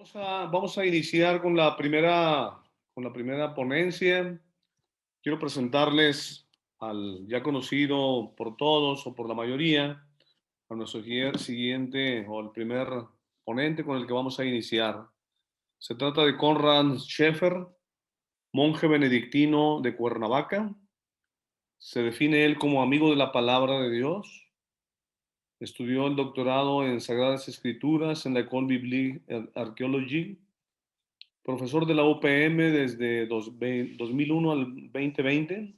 Vamos a iniciar con la primera ponencia. Quiero presentarles al ya conocido por todos o por la mayoría, a nuestro siguiente o el primer ponente con el que vamos a iniciar. Se trata de Conrad Schaeffer, monje benedictino de Cuernavaca. Se define él como amigo de la palabra de Dios. Estudió el doctorado en Sagradas Escrituras en la École Biblique Archéologie, profesor de la UPM desde 2001 al 2020,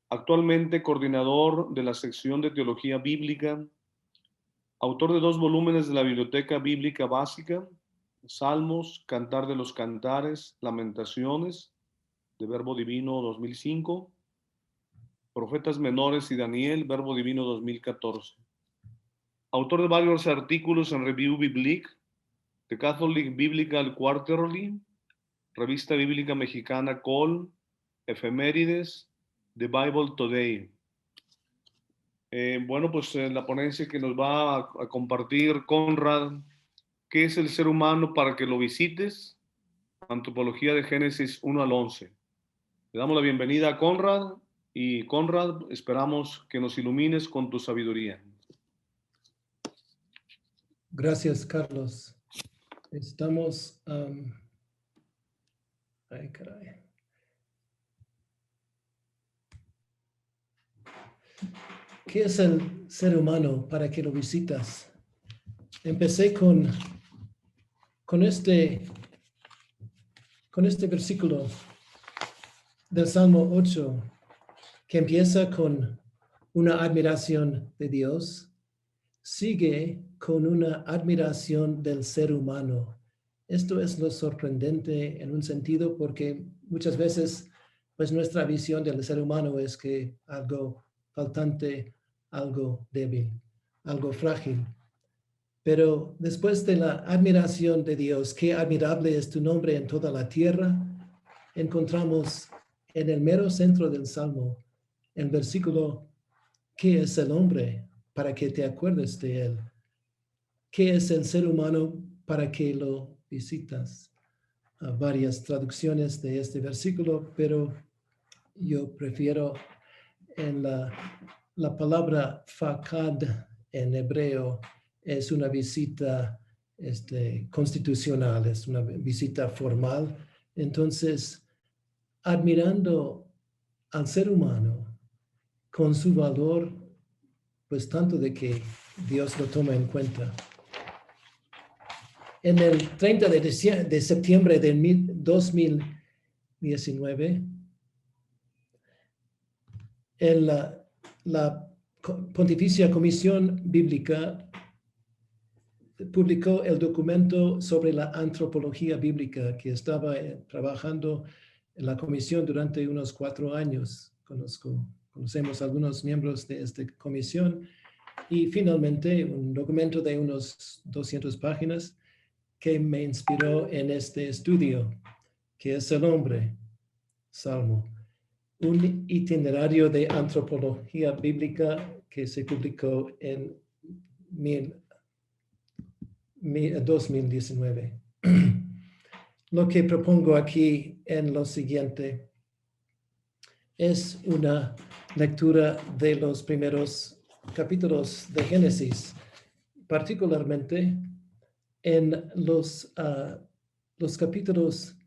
actualmente coordinador de la sección de Teología Bíblica, autor de 2 volúmenes de la Biblioteca Bíblica Básica, Salmos, Cantar de los Cantares, Lamentaciones, de Verbo Divino 2005, Profetas Menores y Daniel, Verbo Divino 2014. Autor de varios artículos en Review Biblique, The Catholic Biblical Quarterly, Revista Bíblica Mexicana Col, Efemérides, The Bible Today. Pues la ponencia que nos va a compartir Conrad, ¿qué es el ser humano para que lo visites? Antropología de Génesis 1 al 11. Le damos la bienvenida a Conrad y Conrad, esperamos que nos ilumines con tu sabiduría. Gracias, Carlos. Estamos... Ay, caray. ¿Qué es el ser humano para que lo visitas? Empecé con este versículo del Salmo 8, que empieza con una admiración de Dios, sigue con una admiración del ser humano. Esto es lo sorprendente en un sentido porque muchas veces pues nuestra visión del ser humano es que algo faltante, algo débil, algo frágil. Pero después de la admiración de Dios, qué admirable es tu nombre en toda la tierra, encontramos en el mero centro del Salmo el versículo, ¿qué es el hombre para que te acuerdes de él? ¿Qué es el ser humano para que lo visitas? Varias traducciones de este versículo, pero yo prefiero en la palabra fakad en hebreo es una visita constitucional, es una visita formal. Entonces, admirando al ser humano con su valor, pues tanto de que Dios lo toma en cuenta. En el 30 de septiembre de 2019, la Pontificia Comisión Bíblica publicó el documento sobre la antropología bíblica que estaba trabajando en la comisión durante unos 4 años. Conocemos algunos miembros de esta comisión y finalmente un documento de unos 200 páginas que me inspiró en este estudio, que es el hombre, Salmo. Un itinerario de antropología bíblica que se publicó en 2019. Lo que propongo aquí en lo siguiente es una lectura de los primeros capítulos de Génesis, particularmente en los capítulos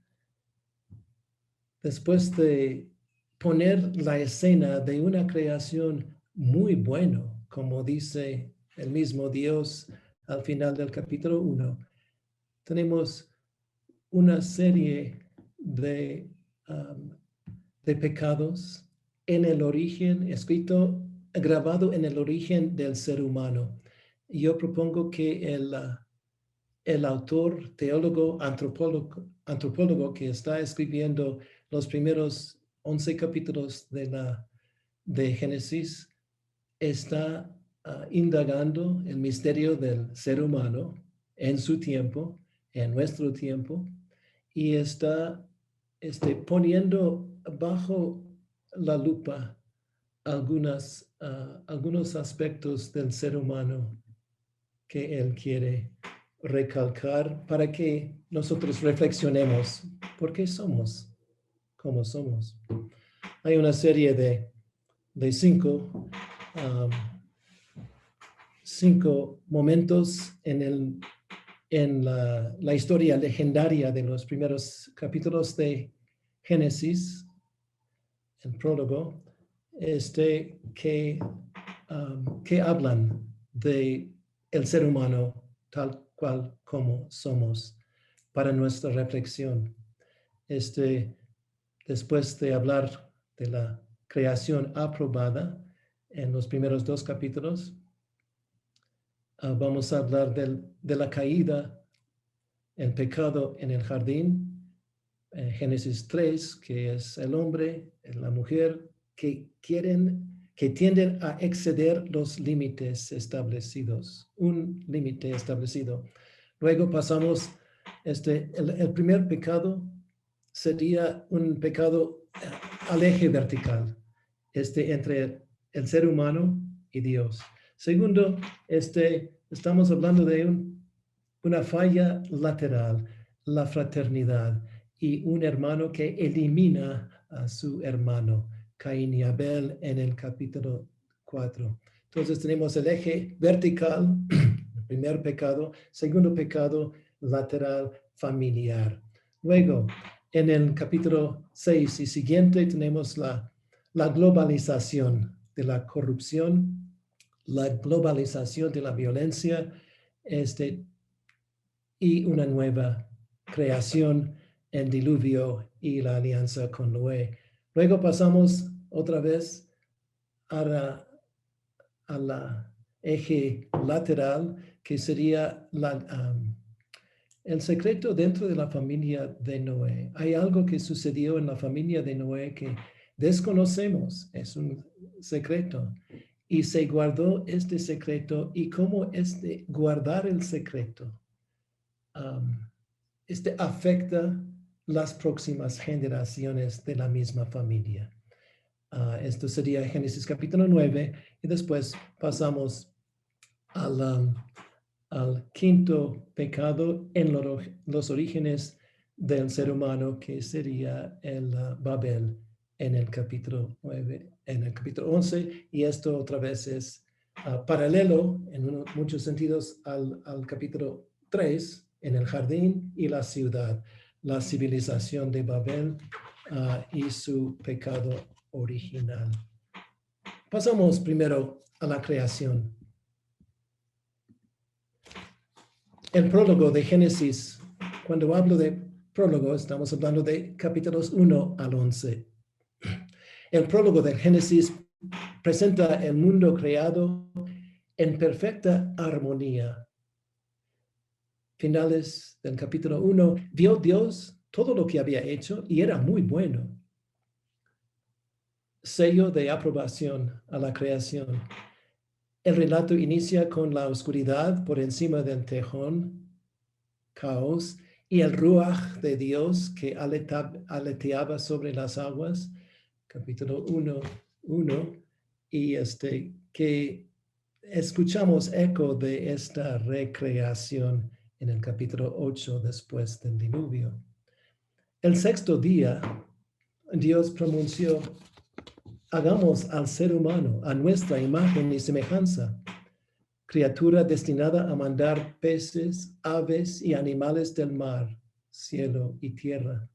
después de poner la escena de una creación muy buena, como dice el mismo Dios al final del capítulo 1. Tenemos una serie de pecados en el origen, grabado en el origen del ser humano. Yo propongo que el autor, teólogo, antropólogo que está escribiendo los primeros 11 capítulos de Génesis está indagando el misterio del ser humano en su tiempo, en nuestro tiempo, y está poniendo bajo la lupa algunos aspectos del ser humano que él quiere recalcar para que nosotros reflexionemos por qué somos como somos. Hay una serie de cinco momentos en la historia legendaria de los primeros capítulos de Génesis, el prólogo, que hablan de el ser humano tal cual como somos para nuestra reflexión. Después de hablar de la creación aprobada en los primeros dos capítulos, vamos a hablar de la caída, el pecado en el jardín, Génesis 3, que es el hombre, la mujer, que tienden a exceder los límites establecidos, un límite establecido. Luego pasamos, el primer pecado sería un pecado al eje vertical, entre el ser humano y Dios. Segundo, estamos hablando de una falla lateral, la fraternidad, y un hermano que elimina a su hermano, Caín y Abel, en el capítulo 4. Entonces tenemos el eje vertical, el primer pecado, segundo pecado lateral familiar. Luego, en el capítulo 6 y siguiente tenemos la globalización de la corrupción, la globalización de la violencia, y una nueva creación, el diluvio y la alianza con Noé. Luego pasamos otra vez a la eje lateral, que sería el secreto dentro de la familia de Noé. Hay algo que sucedió en la familia de Noé que desconocemos, es un secreto. Y se guardó este secreto, y cómo guardar el secreto afecta las próximas generaciones de la misma familia. Esto sería Génesis capítulo 9, y después pasamos al quinto pecado en los orígenes del ser humano, que sería el Babel, en el capítulo 9, en el capítulo 11, y esto otra vez es paralelo en muchos sentidos al capítulo 3, en el jardín y la ciudad, la civilización de Babel y su pecado original. Pasamos primero a la creación. El prólogo de Génesis, cuando hablo de prólogo, estamos hablando de capítulos 1 al 11. El prólogo de Génesis presenta el mundo creado en perfecta armonía. Finales del capítulo 1, vio Dios todo lo que había hecho y era muy bueno. Sello de aprobación a la creación. El relato inicia con la oscuridad por encima del tejón, caos, y el ruaj de Dios que aleteaba sobre las aguas, capítulo 1, y que escuchamos eco de esta recreación en el capítulo 8 después del diluvio. El sexto día, Dios pronunció: hagamos al ser humano a nuestra imagen y semejanza, criatura destinada a mandar peces, aves y animales del mar, cielo y tierra.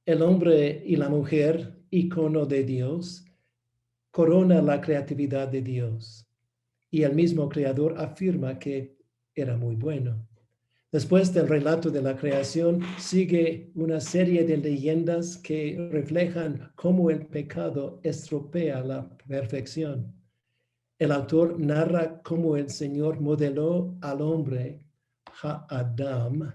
El hombre y la mujer, icono de Dios, corona la creatividad de Dios. Y el mismo Creador afirma que era muy bueno. Después del relato de la creación, sigue una serie de leyendas que reflejan cómo el pecado estropea la perfección. El autor narra cómo el Señor modeló al hombre, Ha-Adam,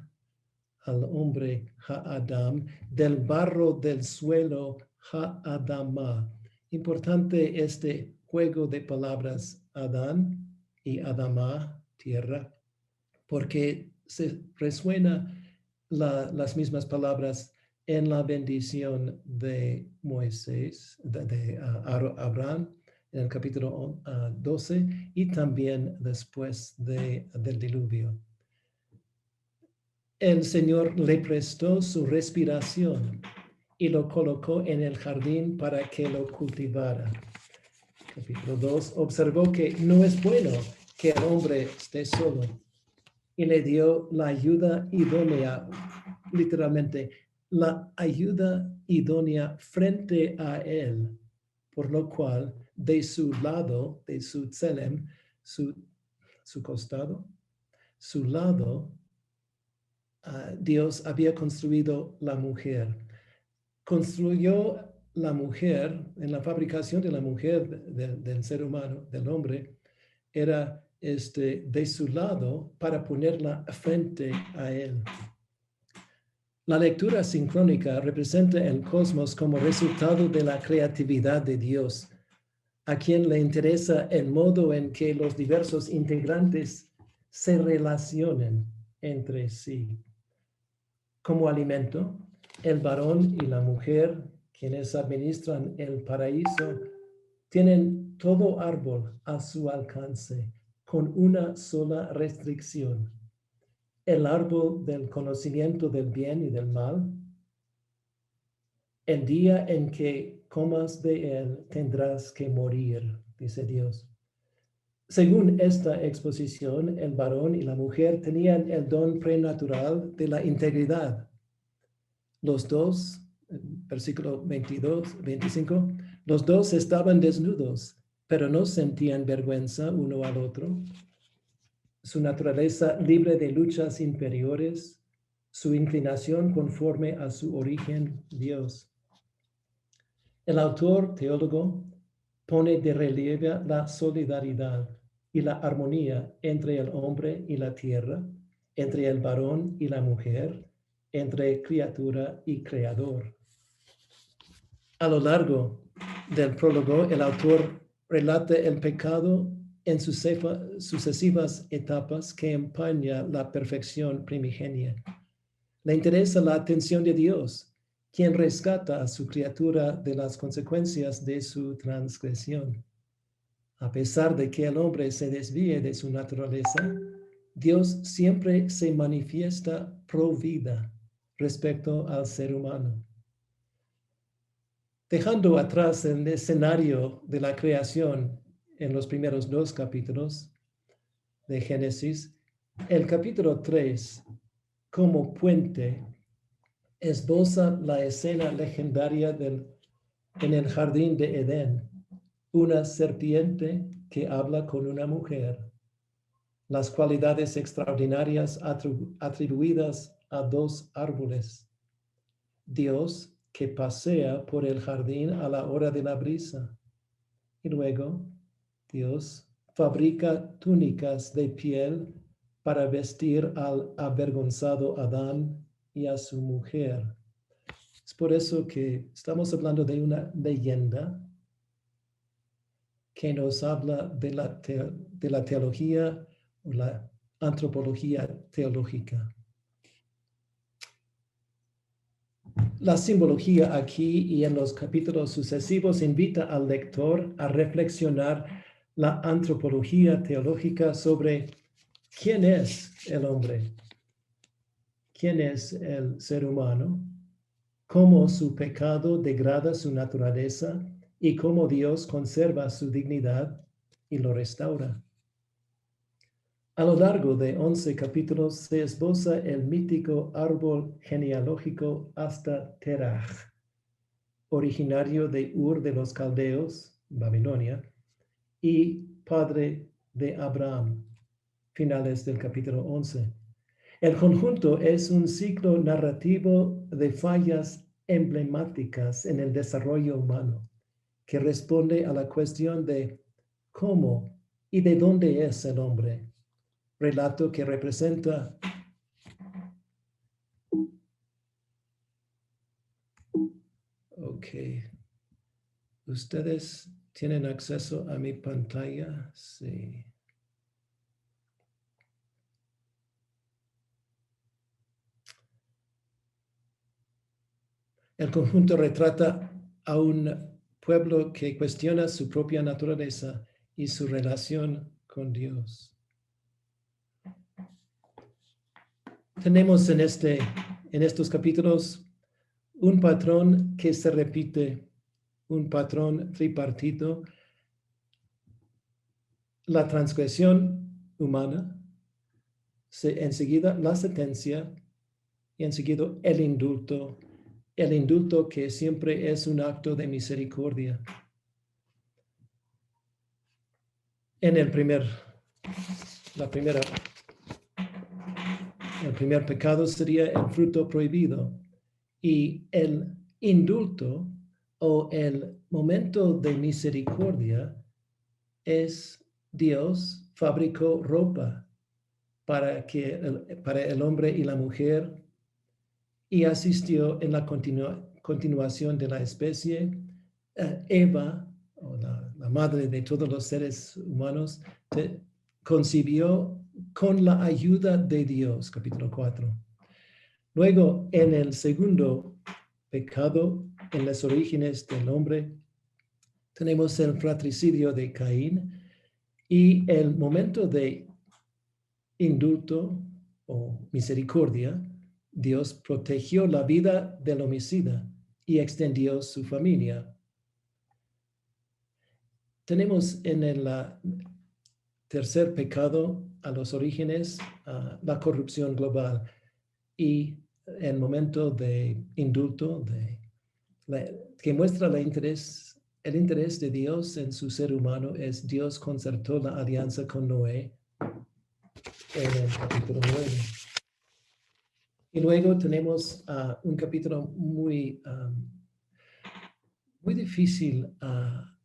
del barro del suelo, Ha-Adama. Importante este juego de palabras, Adán y Adama, tierra, porque se resuena las mismas palabras en la bendición de Moisés, de Abraham, en el capítulo 12, y también después del diluvio. el Señor le prestó su respiración y lo colocó en el jardín para que lo cultivara. Capítulo 2. Observó que no es bueno que el hombre esté solo y le dio la ayuda idónea, literalmente, la ayuda idónea frente a él, por lo cual de su lado, de su tselem, su costado, su lado, Dios había construido la mujer. Construyó la mujer, en la fabricación de la mujer, del ser humano, del hombre, era de su lado para ponerla frente a él. La lectura sincrónica representa el cosmos como resultado de la creatividad de Dios, a quien le interesa el modo en que los diversos integrantes se relacionen entre sí. Como alimento, el varón y la mujer, quienes administran el paraíso, tienen todo árbol a su alcance, con una sola restricción: el árbol del conocimiento del bien y del mal. El día en que comas de él tendrás que morir, dice Dios. Según esta exposición, el varón y la mujer tenían el don prenatural de la integridad. Los dos, versículo 25, los dos estaban desnudos, pero no sentían vergüenza uno al otro. Su naturaleza libre de luchas inferiores, su inclinación conforme a su origen, Dios. El autor teólogo pone de relieve la solidaridad y la armonía entre el hombre y la tierra, entre el varón y la mujer, entre criatura y creador. A lo largo del prólogo, el autor relata el pecado en sucesivas etapas que empaña la perfección primigenia. Le interesa la atención de Dios, quien rescata a su criatura de las consecuencias de su transgresión. A pesar de que el hombre se desvíe de su naturaleza, Dios siempre se manifiesta pro vida respecto al ser humano. Dejando atrás el escenario de la creación en los primeros 2 capítulos de Génesis, el capítulo 3, como puente, esboza la escena legendaria en el jardín de Edén, una serpiente que habla con una mujer, las cualidades extraordinarias atribuidas a 2 árboles, Dios que pasea por el jardín a la hora de la brisa, y luego Dios fabrica túnicas de piel para vestir al avergonzado Adán y a su mujer. Es por eso que estamos hablando de una leyenda que nos habla de la teología o la antropología teológica. La simbología aquí y en los capítulos sucesivos invita al lector a reflexionar la antropología teológica sobre quién es el hombre, quién es el ser humano, cómo su pecado degrada su naturaleza y cómo Dios conserva su dignidad y lo restaura. A lo largo de 11 capítulos se esboza el mítico árbol genealógico hasta Terach, originario de Ur de los Caldeos, Babilonia, y padre de Abraham, finales del capítulo 11. El conjunto es un ciclo narrativo de fallas emblemáticas en el desarrollo humano, que responde a la cuestión de cómo y de dónde es el hombre, relato que representa ¿Ustedes tienen acceso a mi pantalla? Sí. El conjunto retrata a un pueblo que cuestiona su propia naturaleza y su relación con Dios. tenemos en estos capítulos un patrón que se repite, un patrón tripartito: la transgresión humana, enseguida la sentencia y enseguida el indulto que siempre es un acto de misericordia. En el primer pecado sería el fruto prohibido, y el indulto o el momento de misericordia es Dios fabricó ropa para el hombre y la mujer, y asistió en la continuación de la especie. Eva, o la madre de todos los seres humanos, concibió con la ayuda de Dios, capítulo 4. Luego, en el segundo pecado, en los orígenes del hombre, tenemos el fratricidio de Caín, y el momento de indulto o misericordia. Dios protegió la vida del homicida y extendió su familia. Tenemos en el tercer pecado, a los orígenes, la corrupción global, y el momento de indulto que muestra el interés de Dios en su ser humano es Dios concertó la alianza con Noé en el capítulo 9. Y luego tenemos un capítulo muy difícil a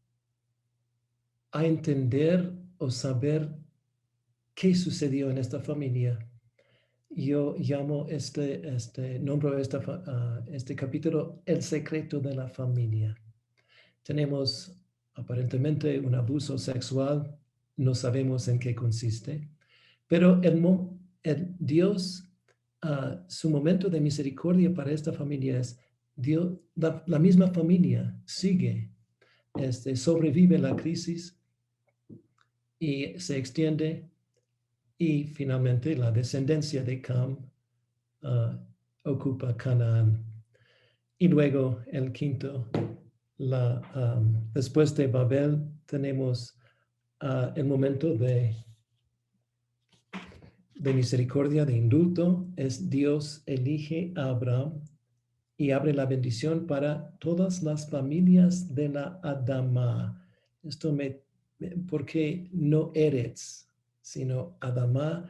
entender o saber qué sucedió en esta familia. Yo llamo nombro este capítulo el secreto de la familia. Tenemos aparentemente un abuso sexual, no sabemos en qué consiste, pero el Dios, su momento de misericordia para esta familia es Dios, la misma familia sigue, sobrevive la crisis y se extiende, y finalmente la descendencia de Cam ocupa Canaán. Y luego el quinto, después de Babel, tenemos el momento de misericordia, de indulto. Es Dios elige a Abraham y abre la bendición para todas las familias de la Adama. porque no Eretz, sino Adama,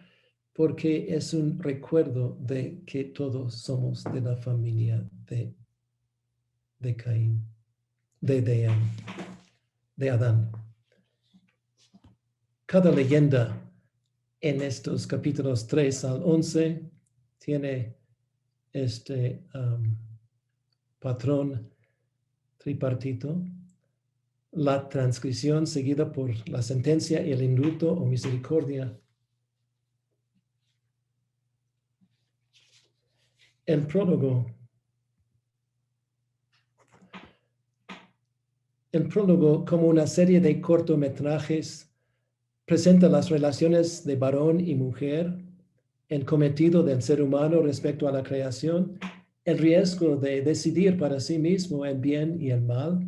porque es un recuerdo de que todos somos de la familia de Caín, de Adán. Cada leyenda en estos capítulos 3 al 11 tiene este patrón tripartito: la transgresión seguida por la sentencia y el indulto o misericordia. El prólogo como una serie de cortometrajes presenta las relaciones de varón y mujer, el cometido del ser humano respecto a la creación, el riesgo de decidir para sí mismo el bien y el mal,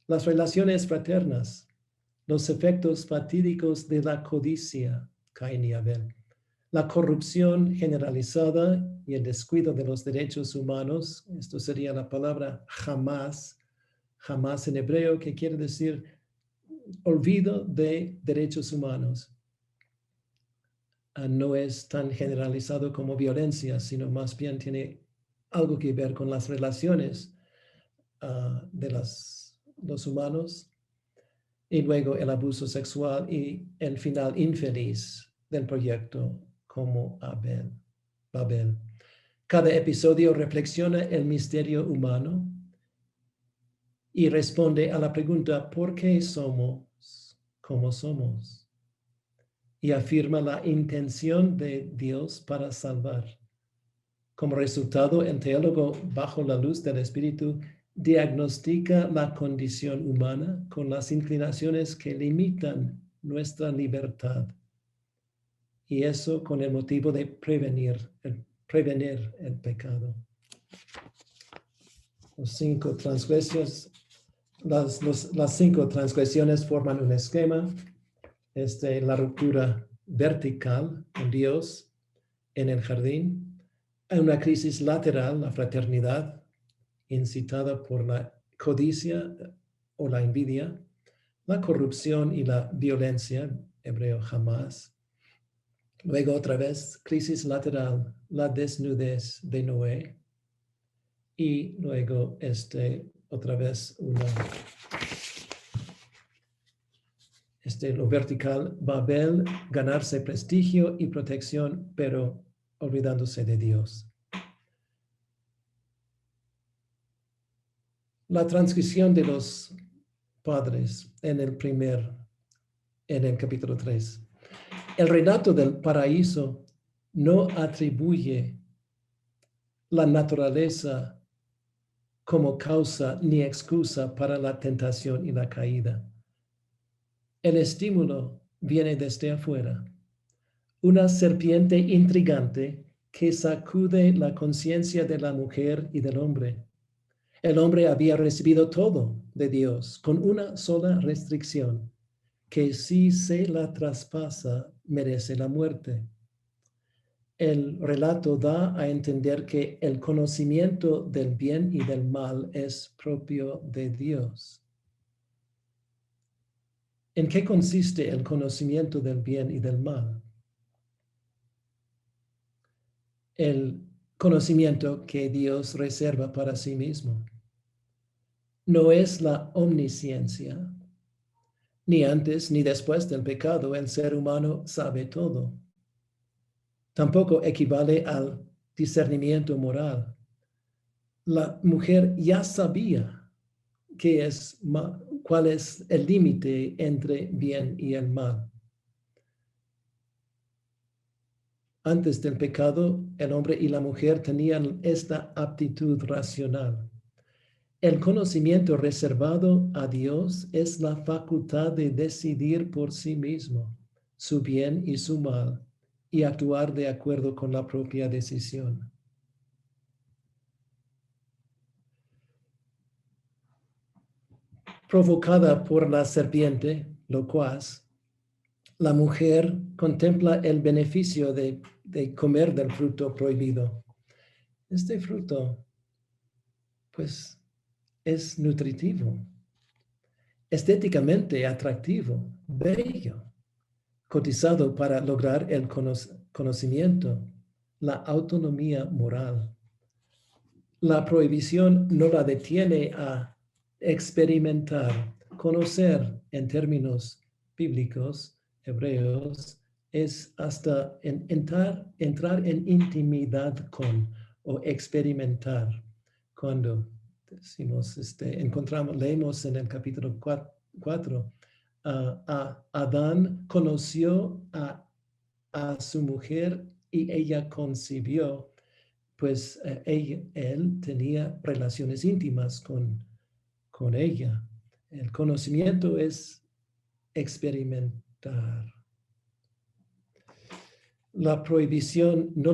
las relaciones fraternas, los efectos fatídicos de la codicia, Caín y Abel, la corrupción generalizada y el descuido de los derechos humanos. Esto sería la palabra jamás en hebreo, que quiere decir olvido de derechos humanos. No es tan generalizado como violencia, sino más bien tiene algo que ver con las relaciones de los humanos. Y luego el abuso sexual y el final infeliz del proyecto como Babel. Cada episodio reflexiona el misterio humano y responde a la pregunta: ¿por qué somos como somos? Y afirma la intención de Dios para salvar. Como resultado, el teólogo, bajo la luz del Espíritu, diagnostica la condición humana con las inclinaciones que limitan nuestra libertad y eso con el motivo de prevenir el pecado. Las cinco transgresiones forman un esquema. La ruptura vertical con Dios en el jardín. Hay una crisis lateral, la fraternidad, incitada por la codicia o la envidia, la corrupción y la violencia, hebreo jamás. Luego otra vez, crisis lateral, la desnudez de Noé. Y luego otra vez lo vertical, Babel, ganarse prestigio y protección, pero olvidándose de Dios. La transgresión de los padres en el capítulo 3. El relato del paraíso no atribuye la naturaleza como causa ni excusa para la tentación y la caída. El estímulo viene desde afuera. Una serpiente intrigante que sacude la conciencia de la mujer y del hombre. El hombre había recibido todo de Dios con una sola restricción, que si se la traspasa merece la muerte. El relato da a entender que el conocimiento del bien y del mal es propio de Dios. ¿En qué consiste el conocimiento del bien y del mal? El conocimiento que Dios reserva para sí mismo. No es la omnisciencia. Ni antes ni después del pecado el ser humano sabe todo. Tampoco equivale al discernimiento moral. La mujer ya sabía cuál es el límite entre bien y el mal. Antes del pecado, el hombre y la mujer tenían esta aptitud racional. El conocimiento reservado a Dios es la facultad de decidir por sí mismo su bien y su mal y actuar de acuerdo con la propia decisión. Provocada por la serpiente, locuaz, la mujer contempla el beneficio de comer del fruto prohibido. Este fruto, pues, es nutritivo, estéticamente atractivo, bello, cotizado para lograr el conocimiento, la autonomía moral. La prohibición no la detiene a experimentar, conocer en términos bíblicos, hebreos, es hasta entrar en intimidad con o experimentar. Cuando decimos, leemos en el capítulo 4, Adán conoció a su mujer y ella concibió, pues él tenía relaciones íntimas con ella. El conocimiento es experimentar. La prohibición no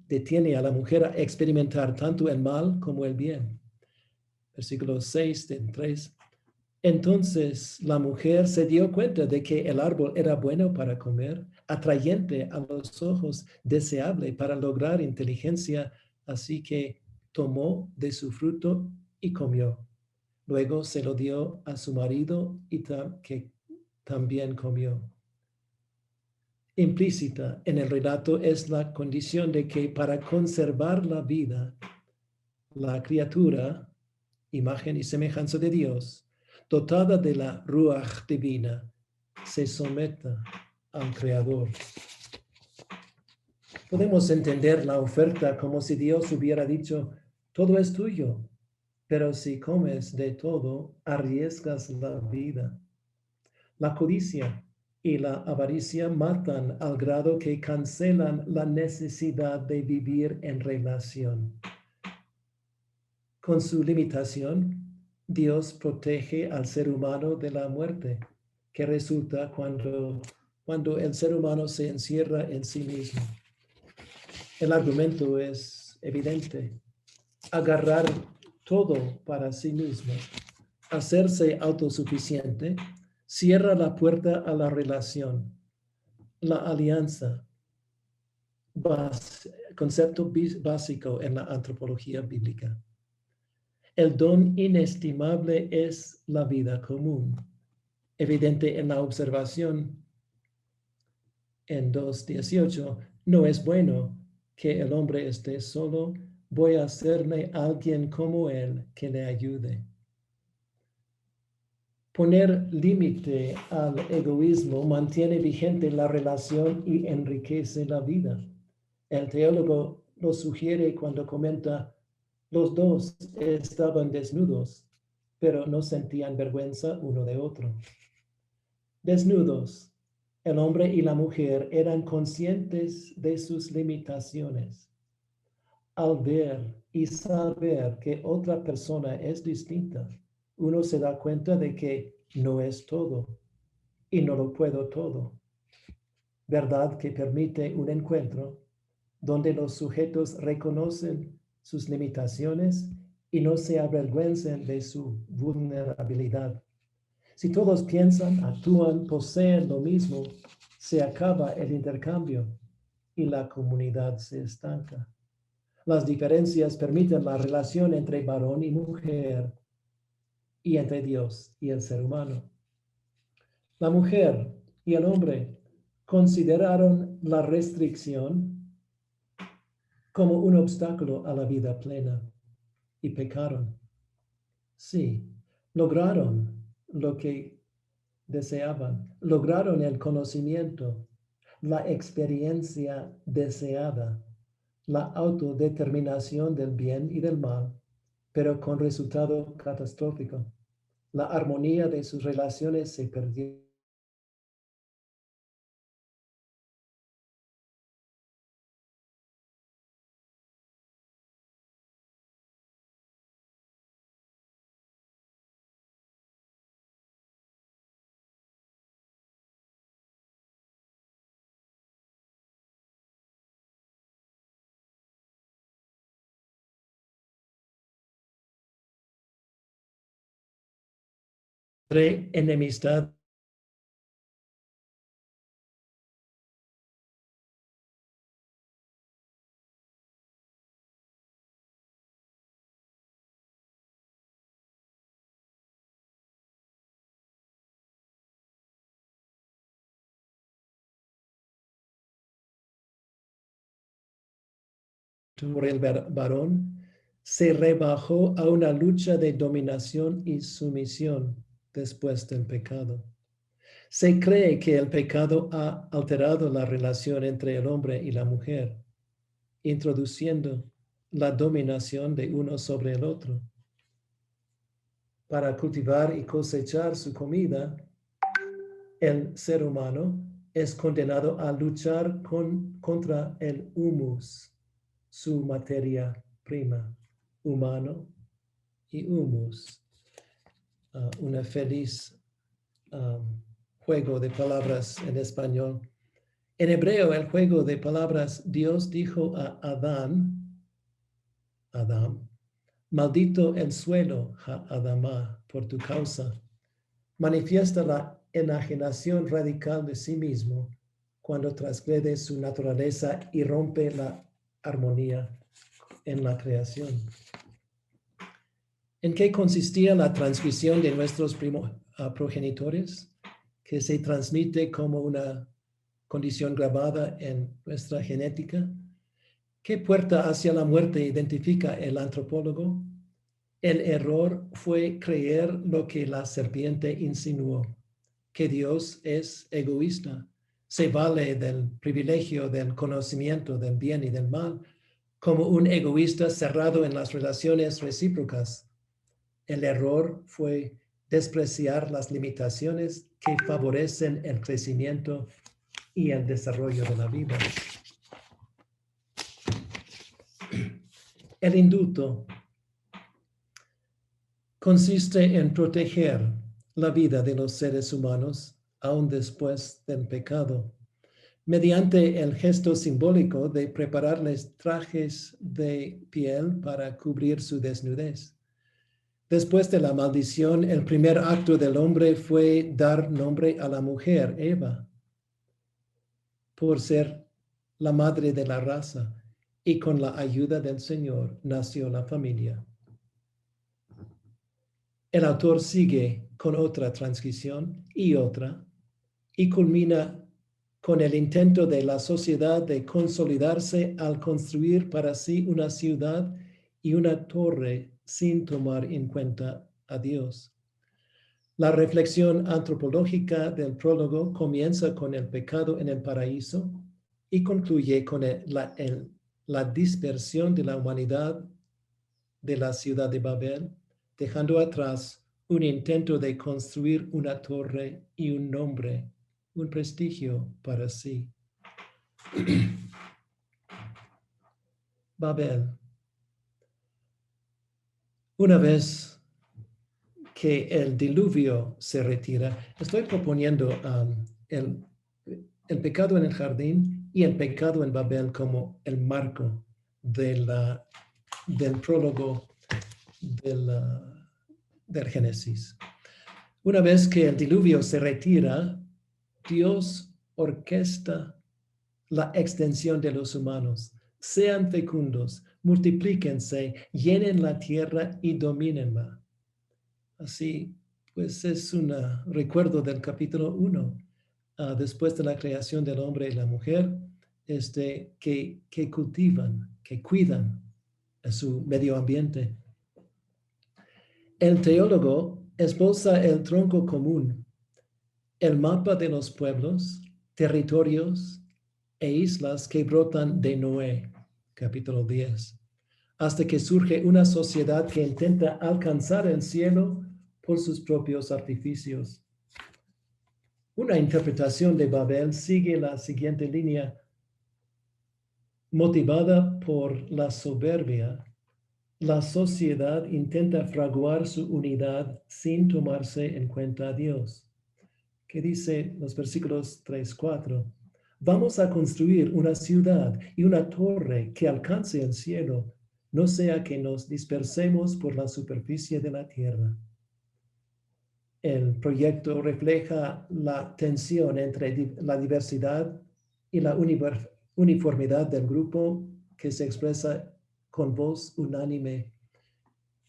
detiene a la mujer a experimentar tanto el mal como el bien. Versículo 6 del 3. Entonces la mujer se dio cuenta de que el árbol era bueno para comer, atrayente a los ojos, deseable para lograr inteligencia, así que tomó de su fruto y comió. Luego se lo dio a su marido y que también comió. Implícita en el relato es la condición de que para conservar la vida, la criatura, imagen y semejanza de Dios, dotada de la Ruach divina, se someta al Creador. Podemos entender la oferta como si Dios hubiera dicho, todo es tuyo, pero si comes de todo, arriesgas la vida. La codicia y la avaricia matan al grado que cancelan la necesidad de vivir en relación. Con su limitación, Dios protege al ser humano de la muerte, que resulta cuando cuando el ser humano se encierra en sí mismo. El argumento es evidente. Agarrar todo para sí mismo, hacerse autosuficiente, cierra la puerta a la relación, la alianza, concepto básico en la antropología bíblica. El don inestimable es la vida común, evidente en la observación en 2:18. No es bueno que el hombre esté solo, voy a hacerme alguien como él que le ayude. Poner límite al egoísmo mantiene vigente la relación y enriquece la vida. El teólogo lo sugiere cuando comenta: los dos estaban desnudos, pero no sentían vergüenza uno de otro. Desnudos, el hombre y la mujer eran conscientes de sus limitaciones. Al ver y saber que otra persona es distinta, uno se da cuenta de que no es todo y no lo puedo todo. Verdad que permite un encuentro donde los sujetos reconocen sus limitaciones y no se avergüencen de su vulnerabilidad. Si todos piensan, actúan, poseen lo mismo, se acaba el intercambio y la comunidad se estanca. Las diferencias permiten la relación entre varón y mujer y entre Dios y el ser humano. La mujer y el hombre consideraron la restricción como un obstáculo a la vida plena y pecaron. Sí, lograron lo que deseaban, lograron el conocimiento, la experiencia deseada, la autodeterminación del bien y del mal, pero con resultado catastrófico. La armonía de sus relaciones se perdió. Enemistad por el varón se rebajó a una lucha de dominación y sumisión después del pecado. Se cree que el pecado ha alterado la relación entre el hombre y la mujer, introduciendo la dominación de uno sobre el otro. Para cultivar y cosechar su comida, el ser humano es condenado a luchar contra el humus, su materia prima, humano y humus. Una feliz juego de palabras en español. En hebreo, el juego de palabras, Dios dijo a Adán, maldito el suelo, ha-adamá, por tu causa. Manifiesta la enajenación radical de sí mismo cuando transgrede su naturaleza y rompe la armonía en la creación. ¿En qué consistía la transmisión de nuestros progenitores? Que se transmite como una condición grabada en nuestra genética. ¿Qué puerta hacia la muerte identifica el antropólogo? El error fue creer lo que la serpiente insinuó, que Dios es egoísta, se vale del privilegio del conocimiento del bien y del mal, como un egoísta cerrado en las relaciones recíprocas. El error fue despreciar las limitaciones que favorecen el crecimiento y el desarrollo de la vida. El indulto consiste en proteger la vida de los seres humanos aún después del pecado, mediante el gesto simbólico de prepararles trajes de piel para cubrir su desnudez. Después de la maldición, el primer acto del hombre fue dar nombre a la mujer, Eva, por ser la madre de la raza, y con la ayuda del Señor nació la familia. El autor sigue con otra transcripción y otra, y culmina con el intento de la sociedad de consolidarse al construir para sí una ciudad y una torre sin tomar en cuenta a Dios. La reflexión antropológica del prólogo comienza con el pecado en el paraíso y concluye con la dispersión de la humanidad de la ciudad de Babel, dejando atrás un intento de construir una torre y un nombre, un prestigio para sí. Babel. Una vez que el diluvio se retira, estoy proponiendo el pecado en el jardín y el pecado en Babel como el marco del prólogo del Génesis. Una vez que el diluvio se retira, Dios orquesta la extensión de los humanos. Sean fecundos, multiplíquense, llenen la tierra y domínenla. Así, pues es un recuerdo del capítulo 1, después de la creación del hombre y la mujer, que cultivan, que cuidan su medio ambiente. El teólogo esboza el tronco común, el mapa de los pueblos, territorios e islas que brotan de Noé, capítulo 10, hasta que surge una sociedad que intenta alcanzar el cielo por sus propios artificios. Una interpretación de Babel sigue la siguiente línea: motivada por la soberbia, la sociedad intenta fraguar su unidad sin tomarse en cuenta a Dios. ¿Qué dice los versículos 3-4? Vamos a construir una ciudad y una torre que alcance el cielo, no sea que nos dispersemos por la superficie de la tierra. El proyecto refleja la tensión entre la diversidad y la uniformidad del grupo que se expresa con voz unánime.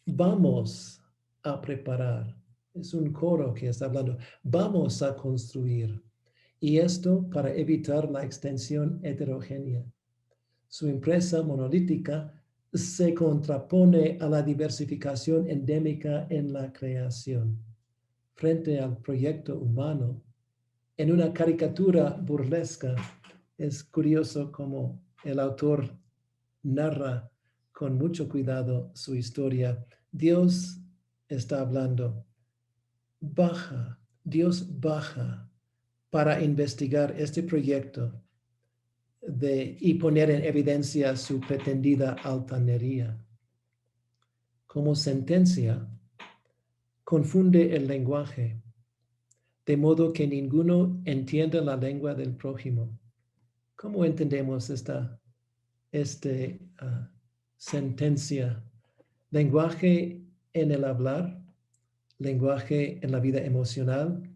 Vamos a preparar. Es un coro que está hablando. Vamos a construir. Y esto para evitar la extensión heterogénea. Su empresa monolítica se contrapone a la diversificación endémica en la creación. Frente al proyecto humano, en una caricatura burlesca, es curioso cómo el autor narra con mucho cuidado su historia. Dios está hablando. Dios baja para investigar este proyecto y poner en evidencia su pretendida altanería. Como sentencia, confunde el lenguaje, de modo que ninguno entienda la lengua del prójimo. ¿Cómo entendemos esta sentencia? Lenguaje en el hablar, lenguaje en la vida emocional,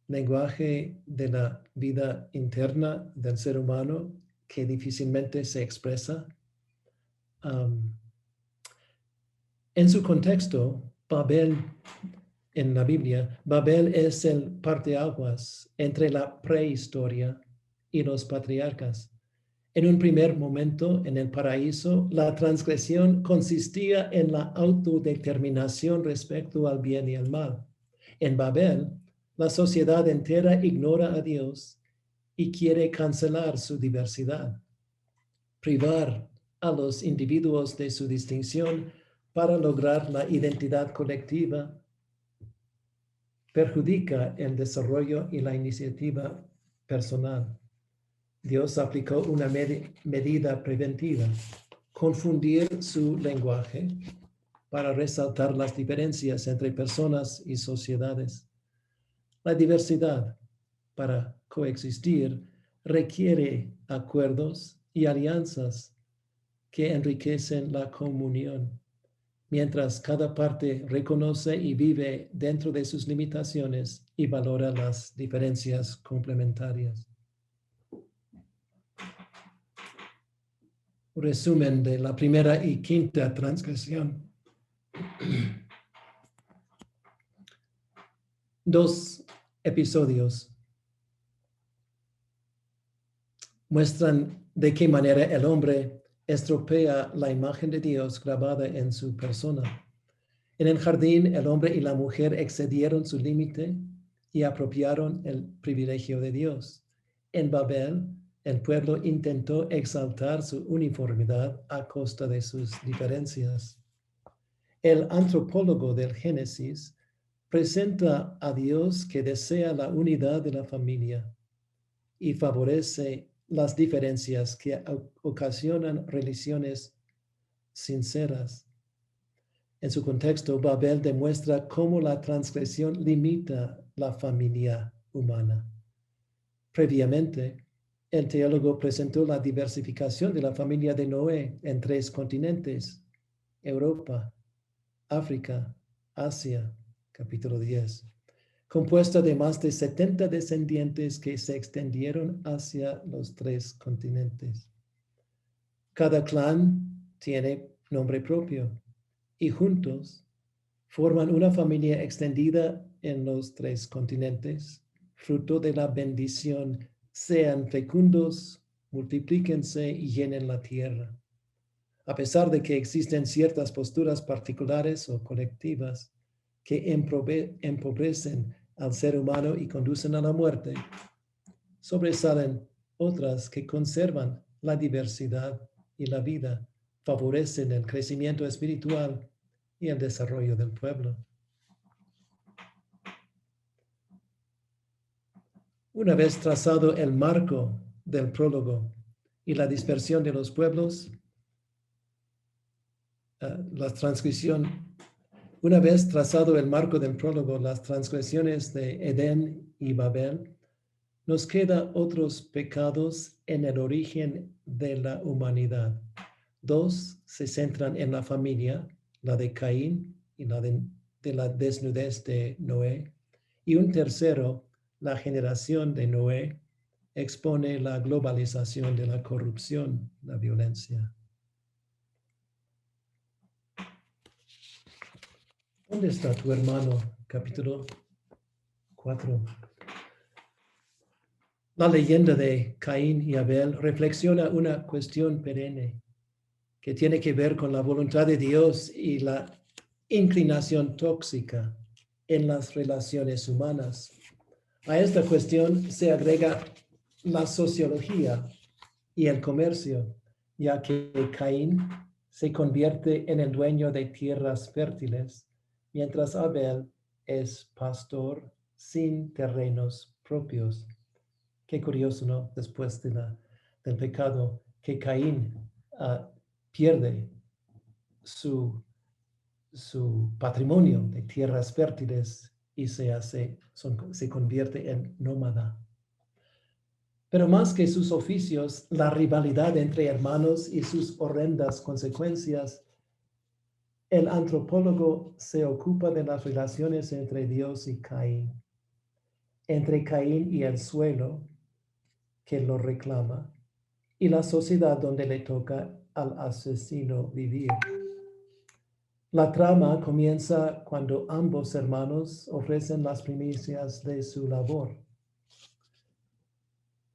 lenguaje de la vida interna del ser humano que difícilmente se expresa. En su contexto, Babel, en la Biblia, Babel es el parteaguas entre la prehistoria y los patriarcas. En un primer momento, en el paraíso, la transgresión consistía en la autodeterminación respecto al bien y al mal. En Babel, la sociedad entera ignora a Dios y quiere cancelar su diversidad, privar a los individuos de su distinción para lograr la identidad colectiva, perjudica el desarrollo y la iniciativa personal. Dios aplicó una medida preventiva, confundir su lenguaje para resaltar las diferencias entre personas y sociedades. La diversidad, para coexistir requiere acuerdos y alianzas que enriquecen la comunión, mientras cada parte reconoce y vive dentro de sus limitaciones y valora las diferencias complementarias. Resumen de la primera y quinta transgresión. Dos episodios muestran de qué manera el hombre estropea la imagen de Dios grabada en su persona. En el jardín, el hombre y la mujer excedieron su límite y apropiaron el privilegio de Dios. En Babel, el pueblo intentó exaltar su uniformidad a costa de sus diferencias. El antropólogo del Génesis presenta a Dios que desea la unidad de la familia y favorece las diferencias que ocasionan relaciones sinceras. En su contexto, Babel demuestra cómo la transgresión limita la familia humana. Previamente, el teólogo presentó la diversificación de la familia de Noé en 3 continentes: Europa, África, Asia, capítulo 10, compuesta de más de 70 descendientes que se extendieron hacia los 3 continentes. Cada clan tiene nombre propio y juntos forman una familia extendida en los 3 continentes, fruto de la bendición: sean fecundos, multiplíquense y llenen la tierra. A pesar de que existen ciertas posturas particulares o colectivas que empobrecen al ser humano y conducen a la muerte, sobresalen otras que conservan la diversidad y la vida, favorecen el crecimiento espiritual y el desarrollo del pueblo. Una vez trazado el marco del prólogo y la dispersión de los pueblos, una vez trazado el marco del prólogo, las transgresiones de Edén y Babel, nos quedan otros pecados en el origen de la humanidad. 2 se centran en la familia, la de Caín y la de la desnudez de Noé. Y un tercero, la generación de Noé, expone la globalización de la corrupción, la violencia. ¿Dónde está tu hermano? Capítulo 4. La leyenda de Caín y Abel reflexiona una cuestión perenne que tiene que ver con la voluntad de Dios y la inclinación tóxica en las relaciones humanas. A esta cuestión se agrega la sociología y el comercio, ya que Caín se convierte en el dueño de tierras fértiles, mientras Abel es pastor sin terrenos propios. Qué curioso, ¿no? Después del pecado, que Caín pierde su patrimonio de tierras fértiles y se convierte en nómada. Pero más que sus oficios, la rivalidad entre hermanos y sus horrendas consecuencias, el antropólogo se ocupa de las relaciones entre Dios y Caín, entre Caín y el suelo que lo reclama, y la sociedad donde le toca al asesino vivir. La trama comienza cuando ambos hermanos ofrecen las primicias de su labor.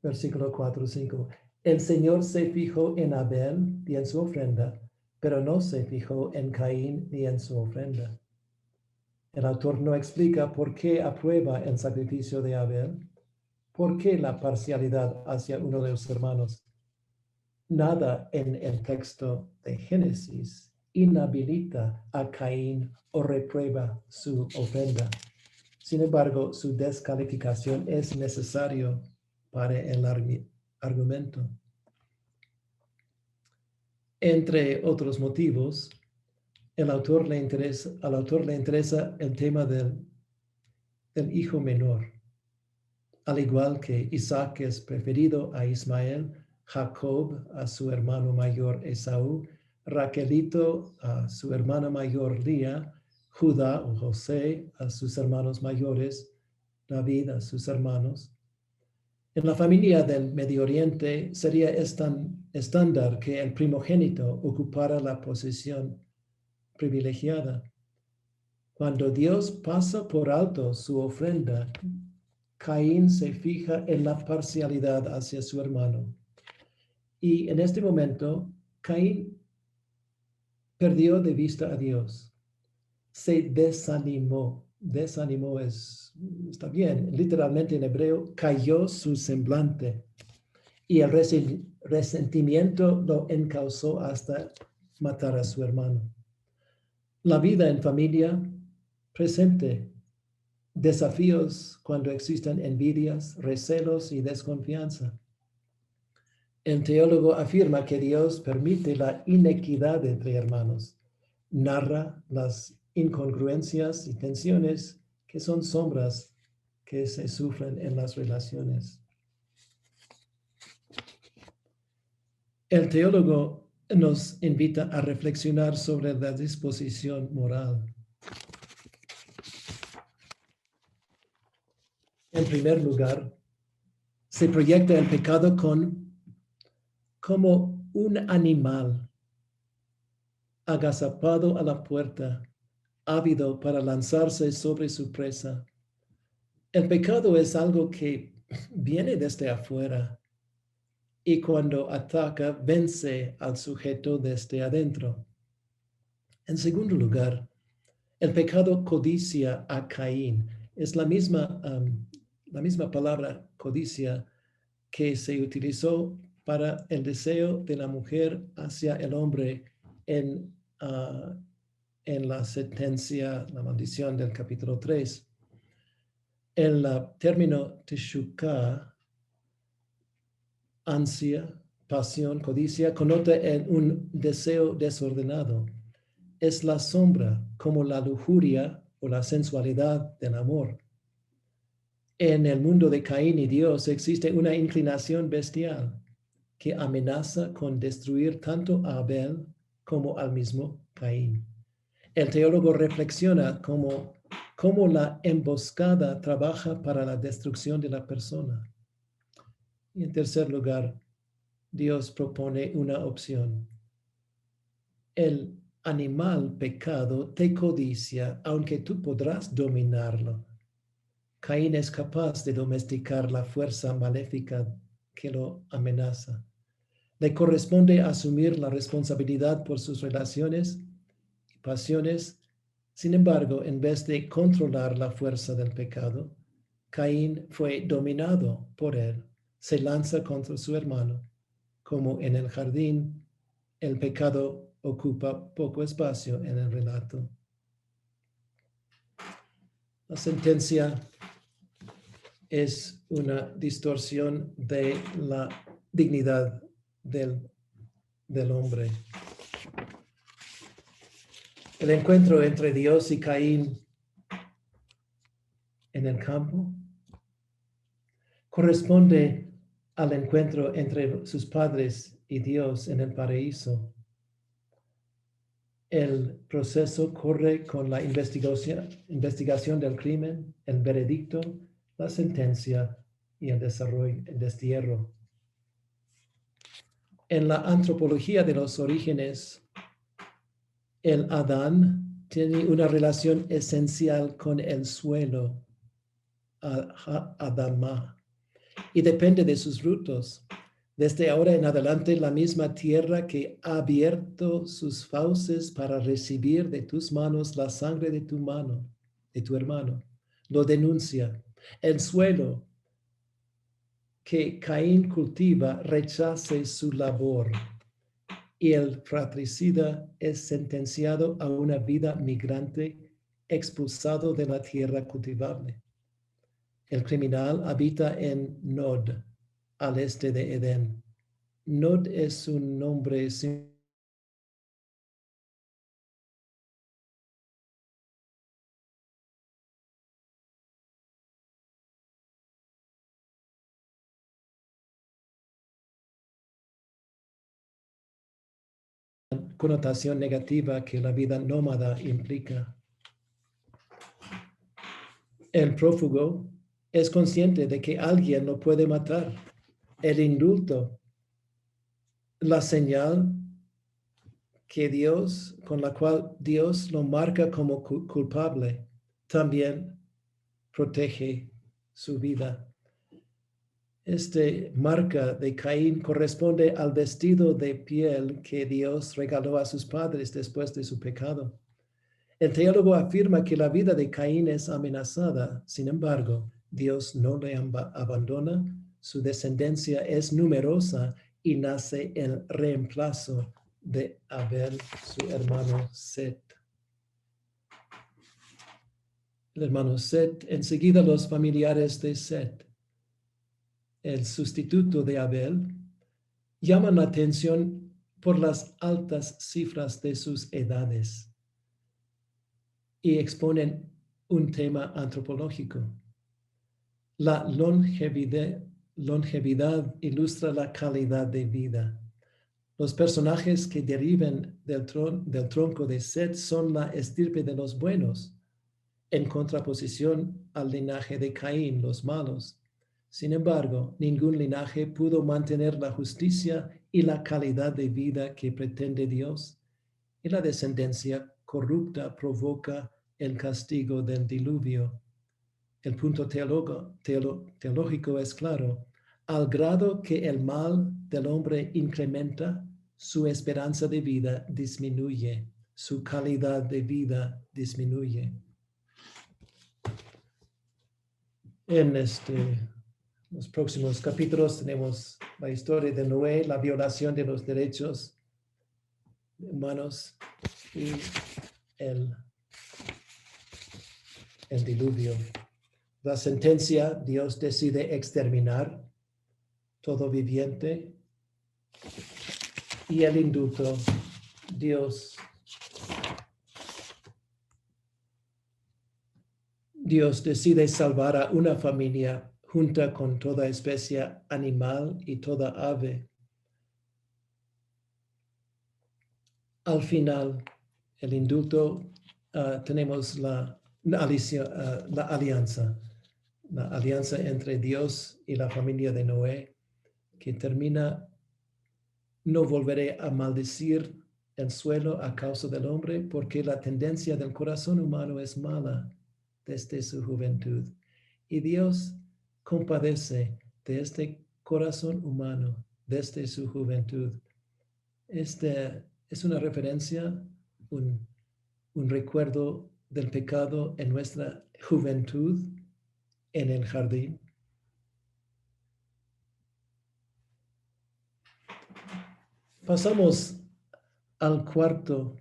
Versículo 4-5. El Señor se fijó en Abel y en su ofrenda, pero no se fijó en Caín ni en su ofrenda. El autor no explica por qué aprueba el sacrificio de Abel, por qué la parcialidad hacia uno de los hermanos. Nada en el texto de Génesis inhabilita a Caín o reprueba su ofrenda. Sin embargo, su descalificación es necesario para el argumento. Entre otros motivos, al autor le interesa el tema del hijo menor. al igual que Isaac es preferido a Ismael, Jacob a su hermano mayor Esaú, Raquelito a su hermana mayor Lía, Judá o José a sus hermanos mayores, David a sus hermanos. En la familia del Medio Oriente sería estándar que el primogénito ocupara la posición privilegiada. Cuando Dios pasa por alto su ofrenda, Caín se fija en la parcialidad hacia su hermano. Y en este momento, Caín perdió de vista a Dios. Se desanimó. Desanimó está bien. Literalmente en hebreo, cayó su semblante. Y el resentimiento lo encausó hasta matar a su hermano. La vida en familia presente desafíos cuando existen envidias, recelos y desconfianza. El teólogo afirma que Dios permite la inequidad entre hermanos, narra las incongruencias y tensiones que son sombras que se sufren en las relaciones. El teólogo nos invita a reflexionar sobre la disposición moral. En primer lugar, se proyecta el pecado como un animal agazapado a la puerta, ávido para lanzarse sobre su presa. El pecado es algo que viene desde afuera y cuando ataca vence al sujeto desde adentro. En segundo lugar, el pecado codicia a Caín. Es la misma palabra codicia que se utilizó para el deseo de la mujer hacia el hombre en la sentencia, la maldición del capítulo 3. El término teshukah, ansia, pasión, codicia, conota un deseo desordenado. Es la sombra como la lujuria o la sensualidad del amor. En el mundo de Caín y Dios existe una inclinación bestial que amenaza con destruir tanto a Abel como al mismo Caín. El teólogo reflexiona cómo la emboscada trabaja para la destrucción de la persona. Y en tercer lugar, Dios propone una opción. El animal pecado te codicia, aunque tú podrás dominarlo. Caín es capaz de domesticar la fuerza maléfica que lo amenaza. Le corresponde asumir la responsabilidad por sus relaciones y pasiones. Sin embargo, en vez de controlar la fuerza del pecado, Caín fue dominado por él. Se lanza contra su hermano. Como en el jardín, el pecado ocupa poco espacio en el relato. La sentencia es una distorsión de la dignidad del hombre. El encuentro entre Dios y Caín en el campo corresponde al encuentro entre sus padres y Dios en el paraíso. El proceso corre con la investigación del crimen, el veredicto, la sentencia y el destierro. En la antropología de los orígenes, el Adán tiene una relación esencial con el suelo, Adamá, y depende de sus frutos. Desde ahora en adelante, la misma tierra que ha abierto sus fauces para recibir de tus manos la sangre de tu hermano, lo denuncia. El suelo que Caín cultiva rechace su labor y el fratricida es sentenciado a una vida migrante expulsado de la tierra cultivable. El criminal habita en Nod, al este de Edén. Nod es un nombre connotación negativa que la vida nómada implica. El prófugo es consciente de que alguien lo puede matar. El indulto, la señal con la cual Dios lo marca como culpable, también protege su vida. Este marca de Caín corresponde al vestido de piel que Dios regaló a sus padres después de su pecado. El teólogo afirma que la vida de Caín es amenazada. Sin embargo, Dios no le abandona. Su descendencia es numerosa y nace el reemplazo de Abel, su hermano Set. El hermano Set, enseguida los familiares de Set, el sustituto de Abel, llaman la atención por las altas cifras de sus edades y exponen un tema antropológico. La longevidad ilustra la calidad de vida. Los personajes que deriven del tronco de Set son la estirpe de los buenos, en contraposición al linaje de Caín, los malos. Sin embargo, ningún linaje pudo mantener la justicia y la calidad de vida que pretende Dios, y la descendencia corrupta provoca el castigo del diluvio. El punto teológico es claro. Al grado que el mal del hombre incrementa, su esperanza de vida disminuye, su calidad de vida disminuye. En los próximos capítulos tenemos la historia de Noé, la violación de los derechos humanos y el diluvio. La sentencia, Dios decide exterminar todo viviente, y el indulto, Dios decide salvar a una familia junta con toda especie animal y toda ave. Al final, el indulto, tenemos la alianza entre Dios y la familia de Noé, que termina: no volveré a maldecir el suelo a causa del hombre, porque la tendencia del corazón humano es mala desde su juventud. Y Dios compadece de este corazón humano desde su juventud. Es una referencia, un recuerdo del pecado en nuestra juventud en el jardín. Pasamos al cuarto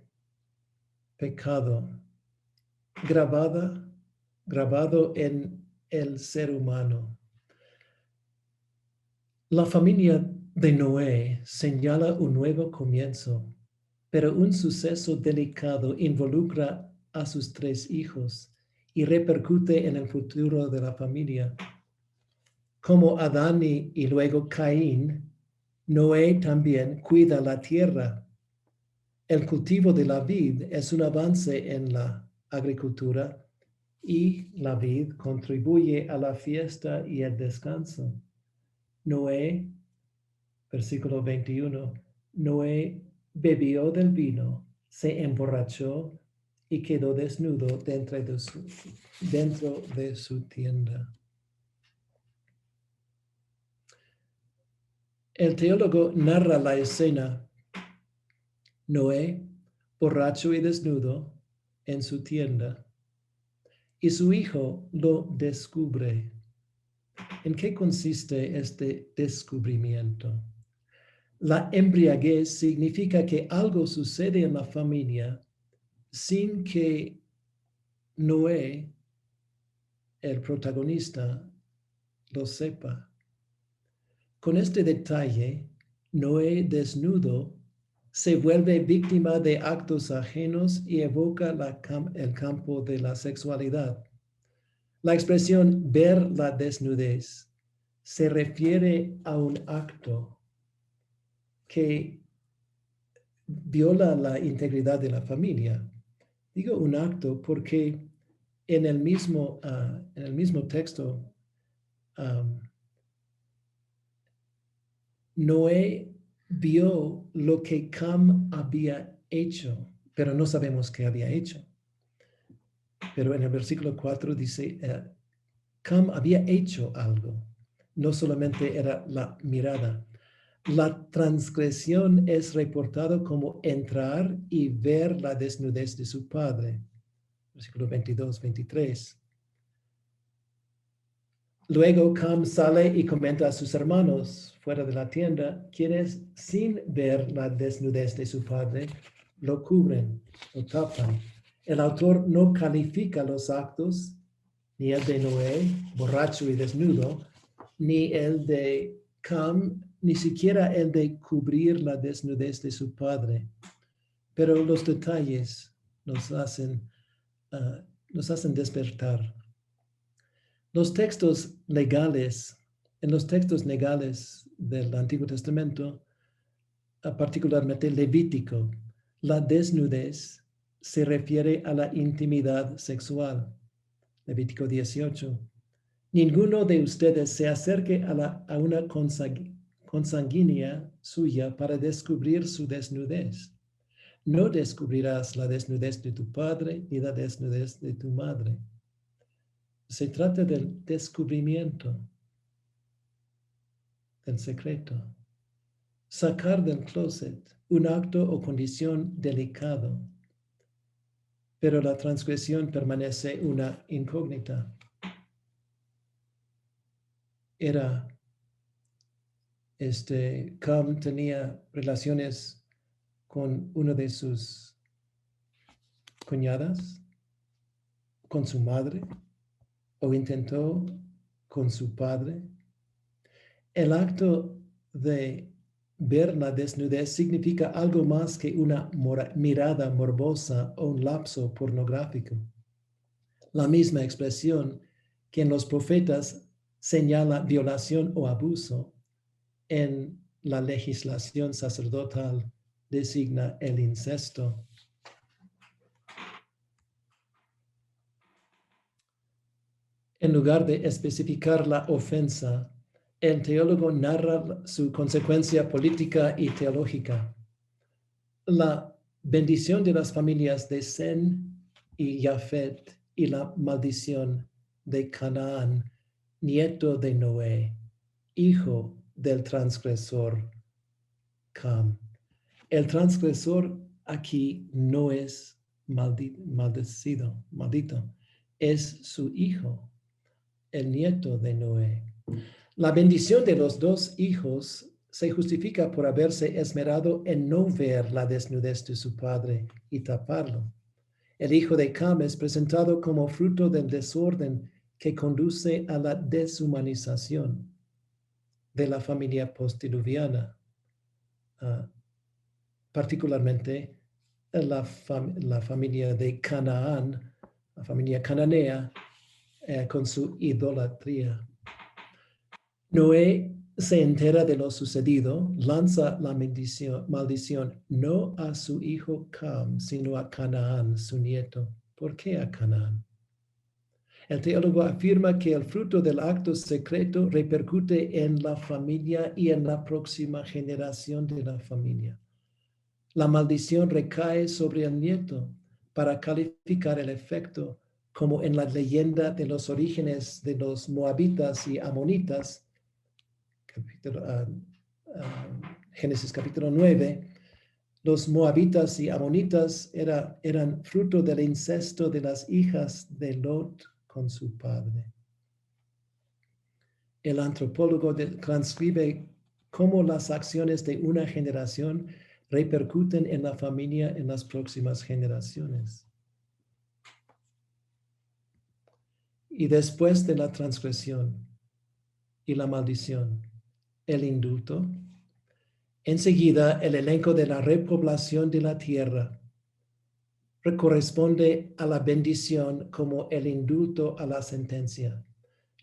pecado, grabado en el ser humano. La familia de Noé señala un nuevo comienzo, pero un suceso delicado involucra a sus 3 hijos y repercute en el futuro de la familia. Como Adán y luego Caín, Noé también cuida la tierra. El cultivo de la vid es un avance en la agricultura y la vid contribuye a la fiesta y el descanso. Noé, versículo 21, Noé bebió del vino, se emborrachó y quedó desnudo dentro de su tienda. El teólogo narra la escena: Noé, borracho y desnudo, en su tienda, y su hijo lo descubre. ¿En qué consiste este descubrimiento? La embriaguez significa que algo sucede en la familia sin que Noé, el protagonista, lo sepa. Con este detalle, Noé desnudo se vuelve víctima de actos ajenos y evoca el campo de la sexualidad. La expresión ver la desnudez se refiere a un acto que viola la integridad de la familia. Digo un acto porque en el mismo texto, Noé vio lo que Cam había hecho, pero no sabemos qué había hecho. Pero en el versículo 4 dice, Cam había hecho algo, no solamente era la mirada. La transgresión es reportado como entrar y ver la desnudez de su padre. Versículo 22, 23. Luego Cam sale y comenta a sus hermanos fuera de la tienda, quienes sin ver la desnudez de su padre, lo cubren, lo tapan. El autor no califica los actos, ni el de Noé, borracho y desnudo, ni el de Cam, ni siquiera el de cubrir la desnudez de su padre. Pero los detalles nos hacen despertar. En los textos legales del Antiguo Testamento, particularmente Levítico, la desnudez se refiere a la intimidad sexual. Levítico 18. Ninguno de ustedes se acerque a una consanguínea suya para descubrir su desnudez. No descubrirás la desnudez de tu padre ni la desnudez de tu madre. Se trata del descubrimiento, del secreto. Sacar del closet, un acto o condición delicado, pero la transgresión permanece una incógnita. Cam tenía relaciones con una de sus cuñadas, con su madre, o intentó con su padre. El acto de ver la desnudez significa algo más que una mirada morbosa o un lapso pornográfico. La misma expresión que en los profetas señala violación o abuso, en la legislación sacerdotal designa el incesto. En lugar de especificar la ofensa, el teólogo narra su consecuencia política y teológica. La bendición de las familias de Sem y Jafet y la maldición de Canaán, nieto de Noé, hijo del transgresor Cam. El transgresor aquí no es maldito, es su hijo, el nieto de Noé. La bendición de los dos hijos se justifica por haberse esmerado en no ver la desnudez de su padre y taparlo. El hijo de Cam es presentado como fruto del desorden que conduce a la deshumanización de la familia postdiluviana, particularmente la familia de Canaán, la familia cananea, con su idolatría. Noé se entera de lo sucedido, lanza la maldición no a su hijo Cam, sino a Canaán, su nieto. ¿Por qué a Canaán? El teólogo afirma que el fruto del acto secreto repercute en la familia y en la próxima generación de la familia. La maldición recae sobre el nieto para calificar el efecto, como en la leyenda de los orígenes de los moabitas y amonitas, Génesis capítulo 9, los moabitas y amonitas eran fruto del incesto de las hijas de Lot con su padre. El antropólogo transcribe cómo las acciones de una generación repercuten en la familia en las próximas generaciones. Y después de la transgresión y la maldición, el indulto, enseguida el elenco de la repoblación de la tierra corresponde a la bendición como el indulto a la sentencia.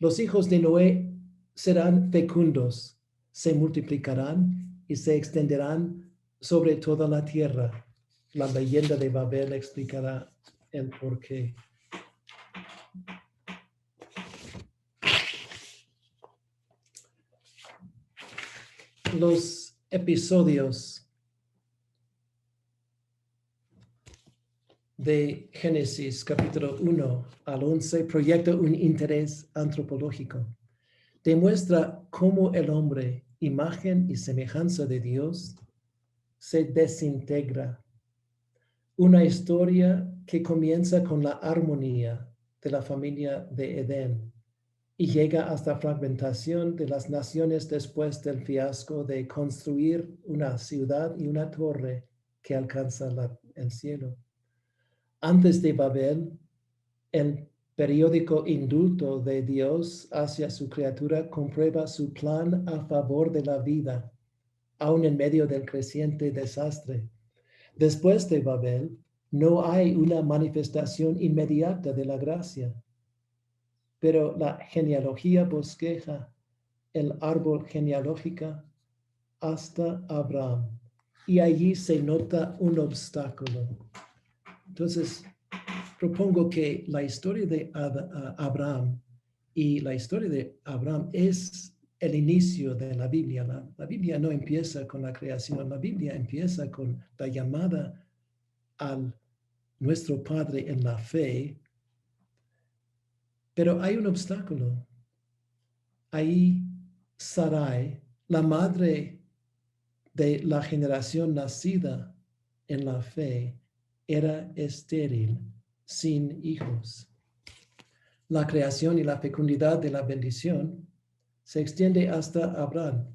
Los hijos de Noé serán fecundos, se multiplicarán y se extenderán sobre toda la tierra. La leyenda de Babel explicará el porqué. Los episodios de Génesis capítulo 1 al 11 proyecta un interés antropológico. Demuestra cómo el hombre, imagen y semejanza de Dios, se desintegra. Una historia que comienza con la armonía de la familia de Edén y llega hasta fragmentación de las naciones después del fiasco de construir una ciudad y una torre que alcanza el cielo. Antes de Babel, el periódico indulto de Dios hacia su criatura comprueba su plan a favor de la vida, aun en medio del creciente desastre. Después de Babel, no hay una manifestación inmediata de la gracia, pero la genealogía bosqueja el árbol genealógico hasta Abraham, y allí se nota un obstáculo. Entonces, propongo que la historia de Abraham y la historia de Abraham es el inicio de la Biblia. La Biblia no empieza con la creación, la Biblia empieza con la llamada al nuestro Padre en la fe, pero hay un obstáculo. Ahí Sarai, la madre de la generación nacida en la fe, era estéril, sin hijos. La creación y la fecundidad de la bendición se extiende hasta Abraham,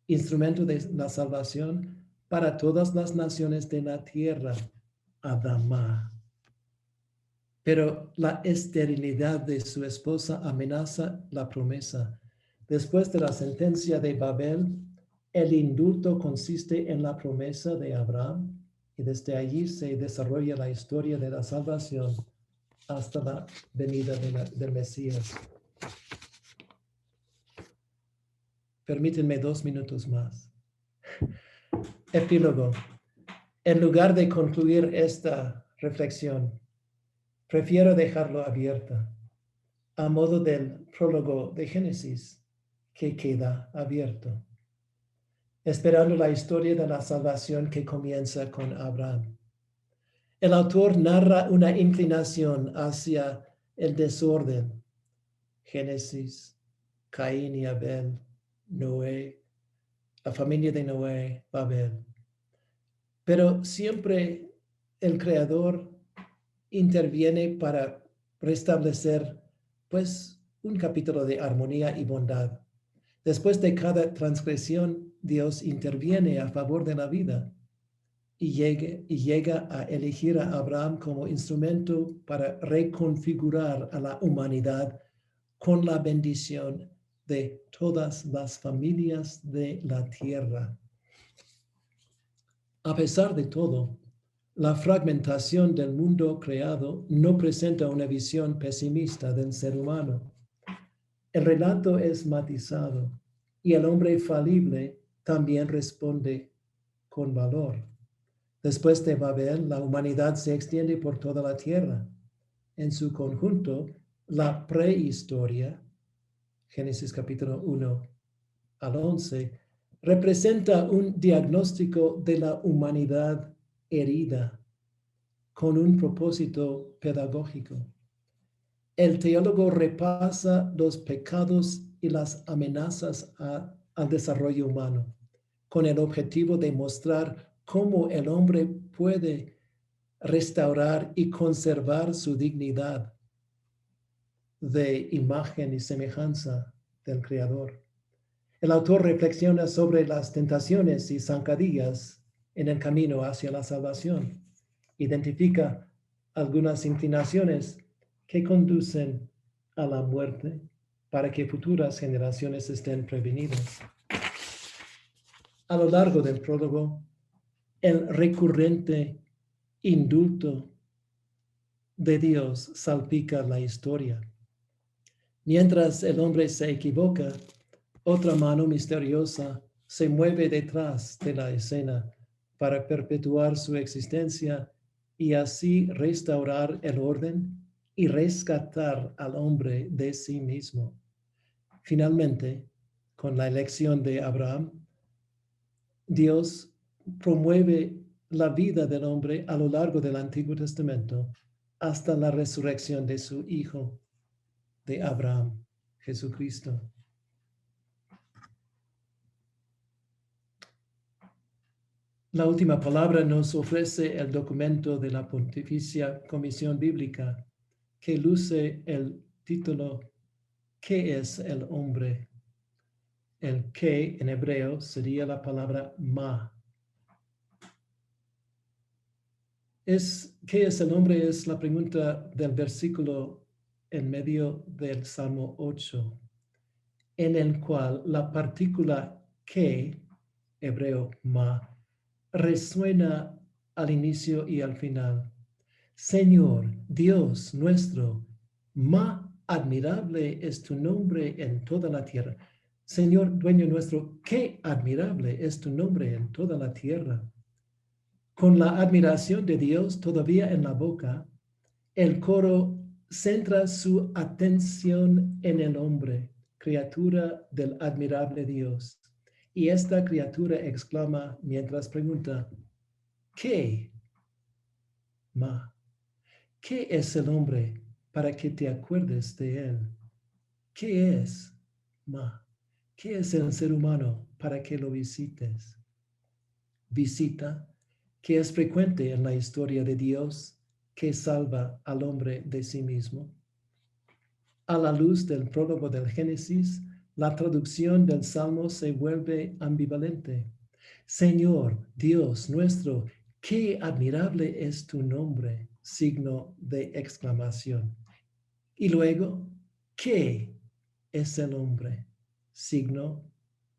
instrumento de la salvación para todas las naciones de la tierra, Adama. Pero la esterilidad de su esposa amenaza la promesa. Después de la sentencia de Babel, el indulto consiste en la promesa de Abraham y desde allí se desarrolla la historia de la salvación hasta la venida del Mesías. Permítanme 2 minutos más. Epílogo. En lugar de concluir esta reflexión, prefiero dejarlo abierta, a modo del prólogo de Génesis, que queda abierto, esperando la historia de la salvación que comienza con Abraham. El autor narra una inclinación hacia el desorden. Génesis, Caín y Abel, Noé, la familia de Noé, Babel. Pero siempre el Creador interviene para restablecer, pues, un capítulo de armonía y bondad. Después de cada transgresión, Dios interviene a favor de la vida y llega a elegir a Abraham como instrumento para reconfigurar a la humanidad con la bendición de todas las familias de la tierra. A pesar de todo, la fragmentación del mundo creado no presenta una visión pesimista del ser humano. El relato es matizado y el hombre falible también responde con valor. Después de Babel, la humanidad se extiende por toda la tierra. En su conjunto, la prehistoria, Génesis capítulo 1 al 11, representa un diagnóstico de la humanidad herida con un propósito pedagógico. El teólogo repasa los pecados y las amenazas al desarrollo humano, con el objetivo de mostrar cómo el hombre puede restaurar y conservar su dignidad de imagen y semejanza del Creador. El autor reflexiona sobre las tentaciones y zancadillas en el camino hacia la salvación. Identifica algunas inclinaciones que conducen a la muerte para que futuras generaciones estén prevenidas. A lo largo del prólogo, el recurrente indulto de Dios salpica la historia. Mientras el hombre se equivoca, otra mano misteriosa se mueve detrás de la escena para perpetuar su existencia y así restaurar el orden y rescatar al hombre de sí mismo. Finalmente, con la elección de Abraham, Dios promueve la vida del hombre a lo largo del Antiguo Testamento hasta la resurrección de su Hijo de Abraham, Jesucristo. La última palabra nos ofrece el documento de la Pontificia Comisión Bíblica, que luce el título ¿Qué es el hombre? El que en hebreo sería la palabra ma. ¿Qué es el hombre? Es la pregunta del versículo en medio del Salmo 8, en el cual la partícula que, hebreo ma, resuena al inicio y al final. Señor, Dios nuestro, más admirable es tu nombre en toda la tierra. Señor, dueño nuestro, qué admirable es tu nombre en toda la tierra. Con la admiración de Dios todavía en la boca, el coro centra su atención en el hombre, criatura del admirable Dios. Y esta criatura exclama mientras pregunta, ¿qué? Ma. ¿Qué es el hombre para que te acuerdes de él? ¿Qué es, ma? ¿Qué es el ser humano para que lo visites? Visita que es frecuente en la historia de Dios que salva al hombre de sí mismo. A la luz del prólogo del Génesis, la traducción del Salmo se vuelve ambivalente. Señor, Dios nuestro, qué admirable es tu nombre, signo de exclamación. Y luego, ¿qué es el hombre? Signo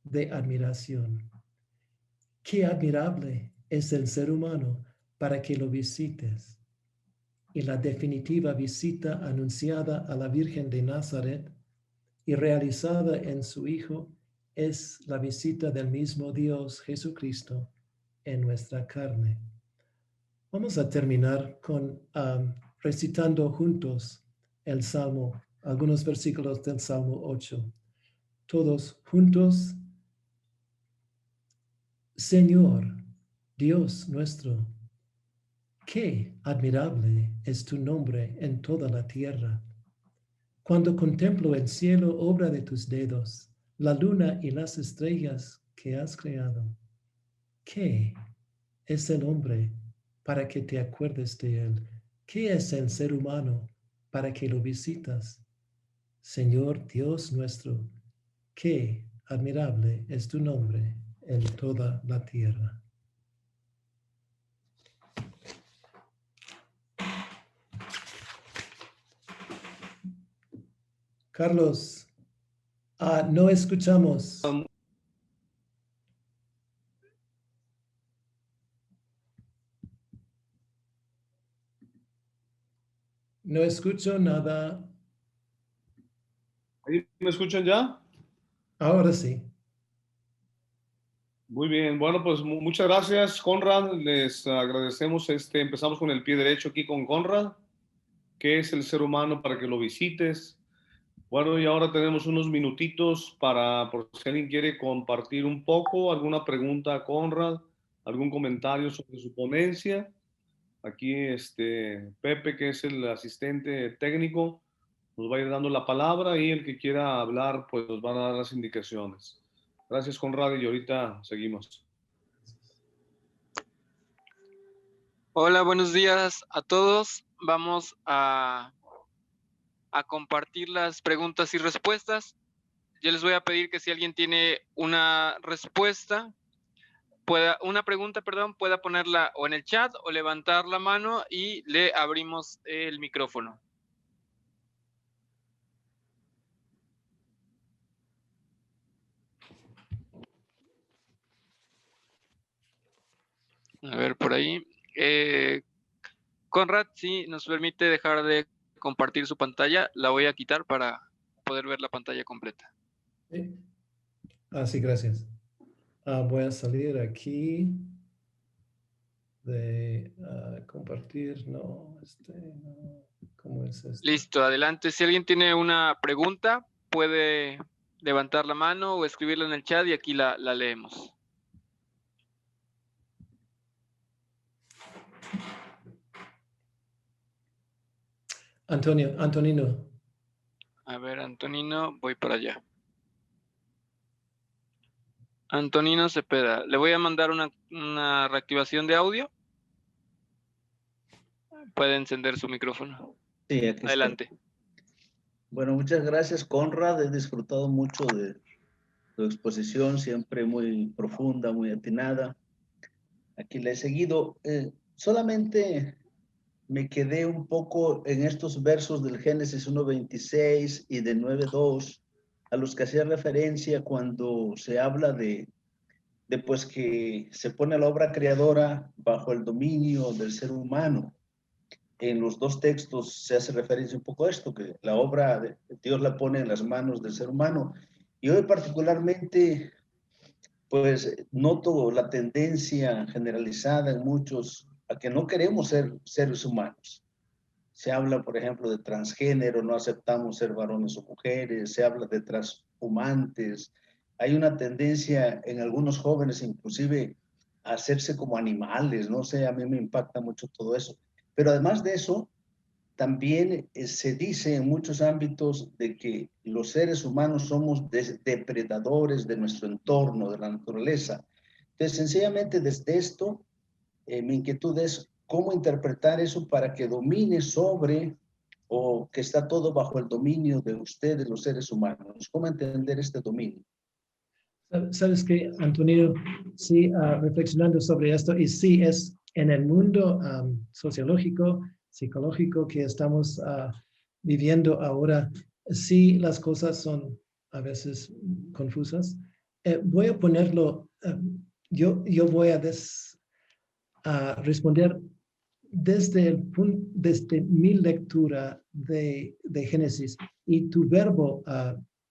de admiración. Qué admirable es el ser humano para que lo visites. Y la definitiva visita anunciada a la Virgen de Nazaret y realizada en su Hijo es la visita del mismo Dios Jesucristo en nuestra carne. Vamos a terminar con recitando juntos el Salmo, algunos versículos del Salmo 8. Todos juntos. Señor, Dios nuestro, qué admirable es tu nombre en toda la tierra. Cuando contemplo el cielo, obra de tus dedos, la luna y las estrellas que has creado. ¿Qué es el hombre para que te acuerdes de él? ¿Qué es el ser humano para que lo visitas? Señor Dios nuestro, qué admirable es tu nombre en toda la tierra. Carlos, no escuchamos. No escucho nada. ¿Ahí me escuchan ya? Ahora sí. Muy bien, bueno, pues muchas gracias, Conrad. Les agradecemos. Empezamos con el pie derecho aquí con Conrad. ¿Qué es el ser humano para que lo visites? Bueno, y ahora tenemos unos minutitos por si alguien quiere compartir un poco, alguna pregunta a Conrad, algún comentario sobre su ponencia. Aquí Pepe, que es el asistente técnico, nos va a ir dando la palabra y el que quiera hablar, pues nos van a dar las indicaciones. Gracias, Conrad, y ahorita seguimos. Hola, buenos días a todos. Vamos a compartir las preguntas y respuestas. Yo les voy a pedir que si alguien tiene una pregunta, pueda ponerla o en el chat o levantar la mano y le abrimos el micrófono. A ver, por ahí. Conrad, si nos permite dejar de compartir su pantalla, la voy a quitar para poder ver la pantalla completa. Sí, gracias. Voy a salir aquí. de compartir, no, no, ¿cómo es esto? Listo, adelante. Si alguien tiene una pregunta, puede levantar la mano o escribirla en el chat y aquí la leemos. Antonino. A ver, Antonino, voy para allá. Antonino Cepeda, le voy a mandar una reactivación de audio. Puede encender su micrófono. Sí, aquí Adelante. estoy. Bueno, muchas gracias, Conrad. He disfrutado mucho de tu exposición, siempre muy profunda, muy atinada. Aquí la he seguido. Solamente me quedé un poco en estos versos del Génesis 1:26 y de 9:2, a los que hacía referencia cuando se habla de pues que se pone la obra creadora bajo el dominio del ser humano. En los dos textos se hace referencia un poco a esto, que la obra de Dios la pone en las manos del ser humano. Y hoy particularmente, pues noto la tendencia generalizada en muchos a que no queremos ser seres humanos. Se habla, por ejemplo, de transgénero, no aceptamos ser varones o mujeres, se habla de transhumantes. Hay una tendencia en algunos jóvenes inclusive a hacerse como animales, no sé, a mí me impacta mucho todo eso. Pero además de eso, también se dice en muchos ámbitos de que los seres humanos somos depredadores de nuestro entorno, de la naturaleza. Entonces, sencillamente desde esto, mi inquietud es cómo interpretar eso para que domine sobre o que está todo bajo el dominio de ustedes, los seres humanos. ¿Cómo entender este dominio? ¿Sabes qué, Antonio? Sí, reflexionando sobre esto, y sí, es en el mundo sociológico, psicológico que estamos viviendo ahora, sí las cosas son a veces confusas. Voy a ponerlo, yo voy a responder desde mi lectura de Génesis y tu verbo,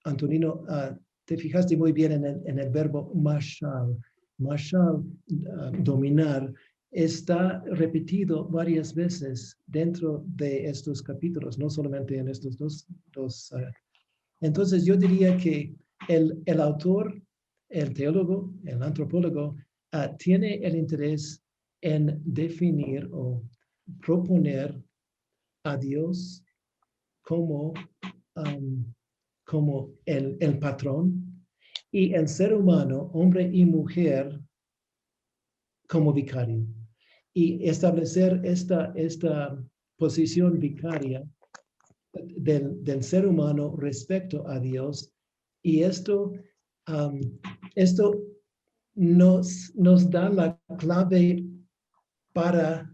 Antonino, te fijaste muy bien en el verbo mashal. Mashal, dominar, está repetido varias veces dentro de estos capítulos, no solamente en estos dos. Entonces yo diría que el autor, el teólogo, el antropólogo, tiene el interés en definir o proponer a Dios como, como el patrón y el ser humano, hombre y mujer, como vicario. Y establecer esta posición vicaria del ser humano respecto a Dios. Y esto nos da la clave para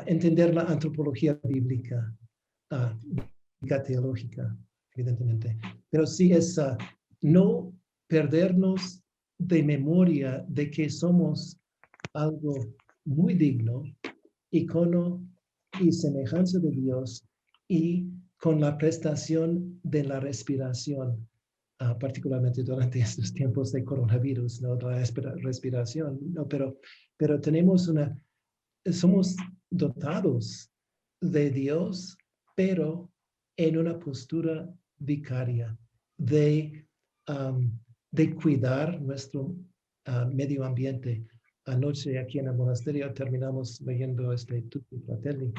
entender la antropología bíblica, teológica, evidentemente. Pero sí es no perdernos de memoria de que somos algo muy digno, icono y semejanza de Dios, y con la prestación de la respiración, particularmente durante estos tiempos de coronavirus, ¿no? La respiración, ¿no? Pero somos dotados de Dios, pero en una postura vicaria de cuidar nuestro medio ambiente. Anoche aquí en el monasterio terminamos leyendo Tutti Fratelli,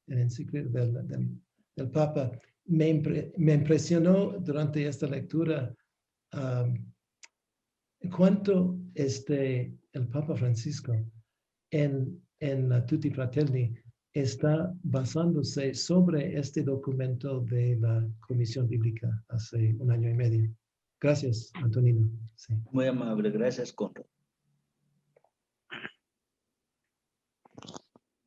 el encíclico del Papa. Me impresionó durante esta lectura cuánto el Papa Francisco en Tutti Fratelli está basándose sobre este documento de la Comisión Bíblica hace 1 año y medio. Gracias, Antonino. Sí. Muy amable, gracias, Conrad.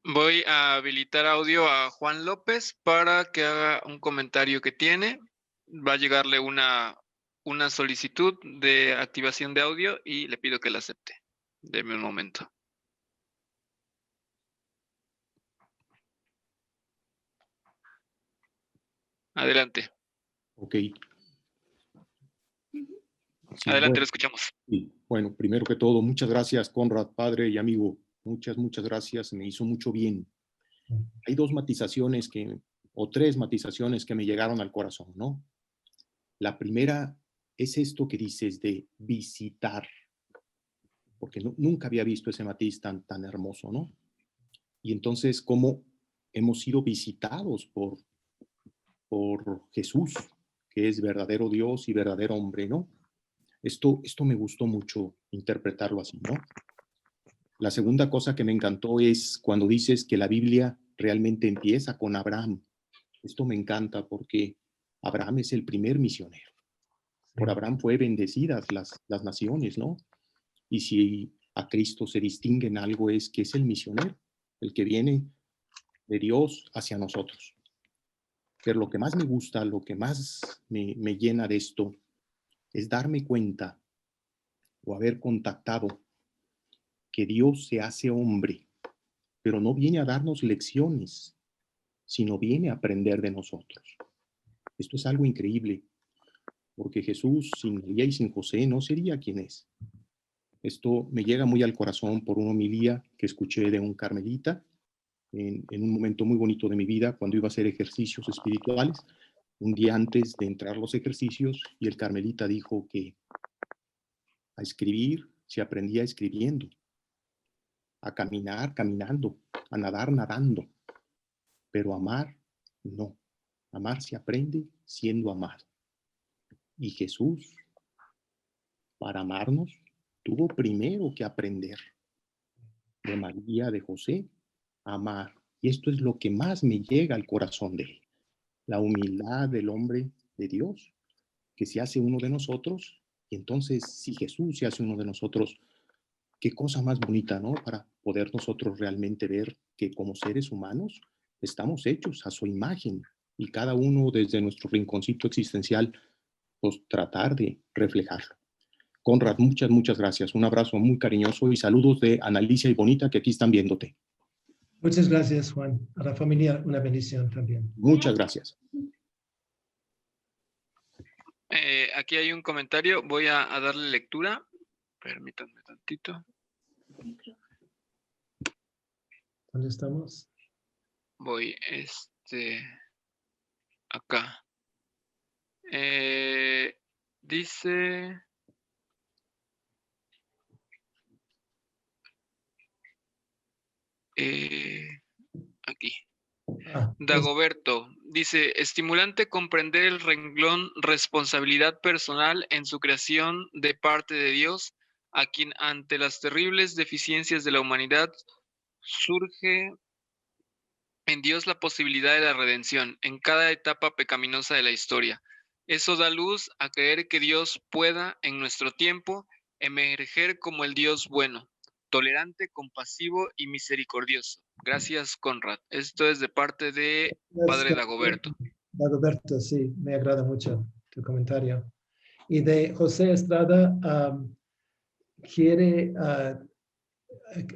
Voy a habilitar audio a Juan López para que haga un comentario que tiene. Va a llegarle una solicitud de activación de audio y le pido que la acepte. Deme un momento. Adelante. Ok. Sí, Adelante, bueno, lo escuchamos. sí, bueno, primero que todo, muchas gracias, Conrad, padre y amigo, Muchas gracias. Me hizo mucho bien. Hay dos matizaciones o tres matizaciones que me llegaron al corazón, ¿no? La primera es esto que dices de visitar, porque nunca había visto ese matiz tan hermoso, ¿no? Y entonces, ¿cómo hemos sido visitados por Jesús, que es verdadero Dios y verdadero hombre, ¿no? Esto me gustó mucho interpretarlo así, ¿no? La segunda cosa que me encantó es cuando dices que la Biblia realmente empieza con Abraham. Esto me encanta porque Abraham es el primer misionero. Por Abraham fue bendecidas las naciones, ¿no? Y si a Cristo se distingue en algo es que es el misionero, el que viene de Dios hacia nosotros. Pero lo que más me gusta, lo que más me llena de esto, es darme cuenta o haber contactado que Dios se hace hombre, pero no viene a darnos lecciones, sino viene a aprender de nosotros. Esto es algo increíble, porque Jesús sin María y sin José no sería quien es. Esto me llega muy al corazón por una homilía que escuché de un carmelita en un momento muy bonito de mi vida, cuando iba a hacer ejercicios espirituales, un día antes de entrar a los ejercicios, y el carmelita dijo que a escribir se aprendía escribiendo, a caminar caminando, a nadar nadando, pero amar no. Amar se aprende siendo amado. Y Jesús, para amarnos, tuvo primero que aprender de María, de José, a amar. Y esto es lo que más me llega al corazón de él. La humildad del hombre de Dios, que se hace uno de nosotros. Y entonces, si Jesús se hace uno de nosotros, qué cosa más bonita, ¿no? Para poder nosotros realmente ver que como seres humanos estamos hechos a su imagen y cada uno desde nuestro rinconcito existencial, pues tratar de reflejarlo. Conrad, muchas gracias. Un abrazo muy cariñoso y saludos de Analicia y Bonita que aquí están viéndote. Muchas gracias, Juan. A la familia una bendición también. Muchas gracias. Aquí hay un comentario. Voy a darle lectura. Permítanme tantito. ¿Dónde estamos? Voy, acá. Dice... aquí. Dagoberto dice, estimulante comprender el renglón responsabilidad personal en su creación de parte de Dios, a quien ante las terribles deficiencias de la humanidad surge en Dios la posibilidad de la redención en cada etapa pecaminosa de la historia. Eso da luz a creer que Dios pueda, en nuestro tiempo, emerger como el Dios bueno, tolerante, compasivo y misericordioso. Gracias, Conrad. Esto es de parte de Padre Dagoberto. Dagoberto, sí, me agrada mucho tu comentario. Y de José Estrada, quiere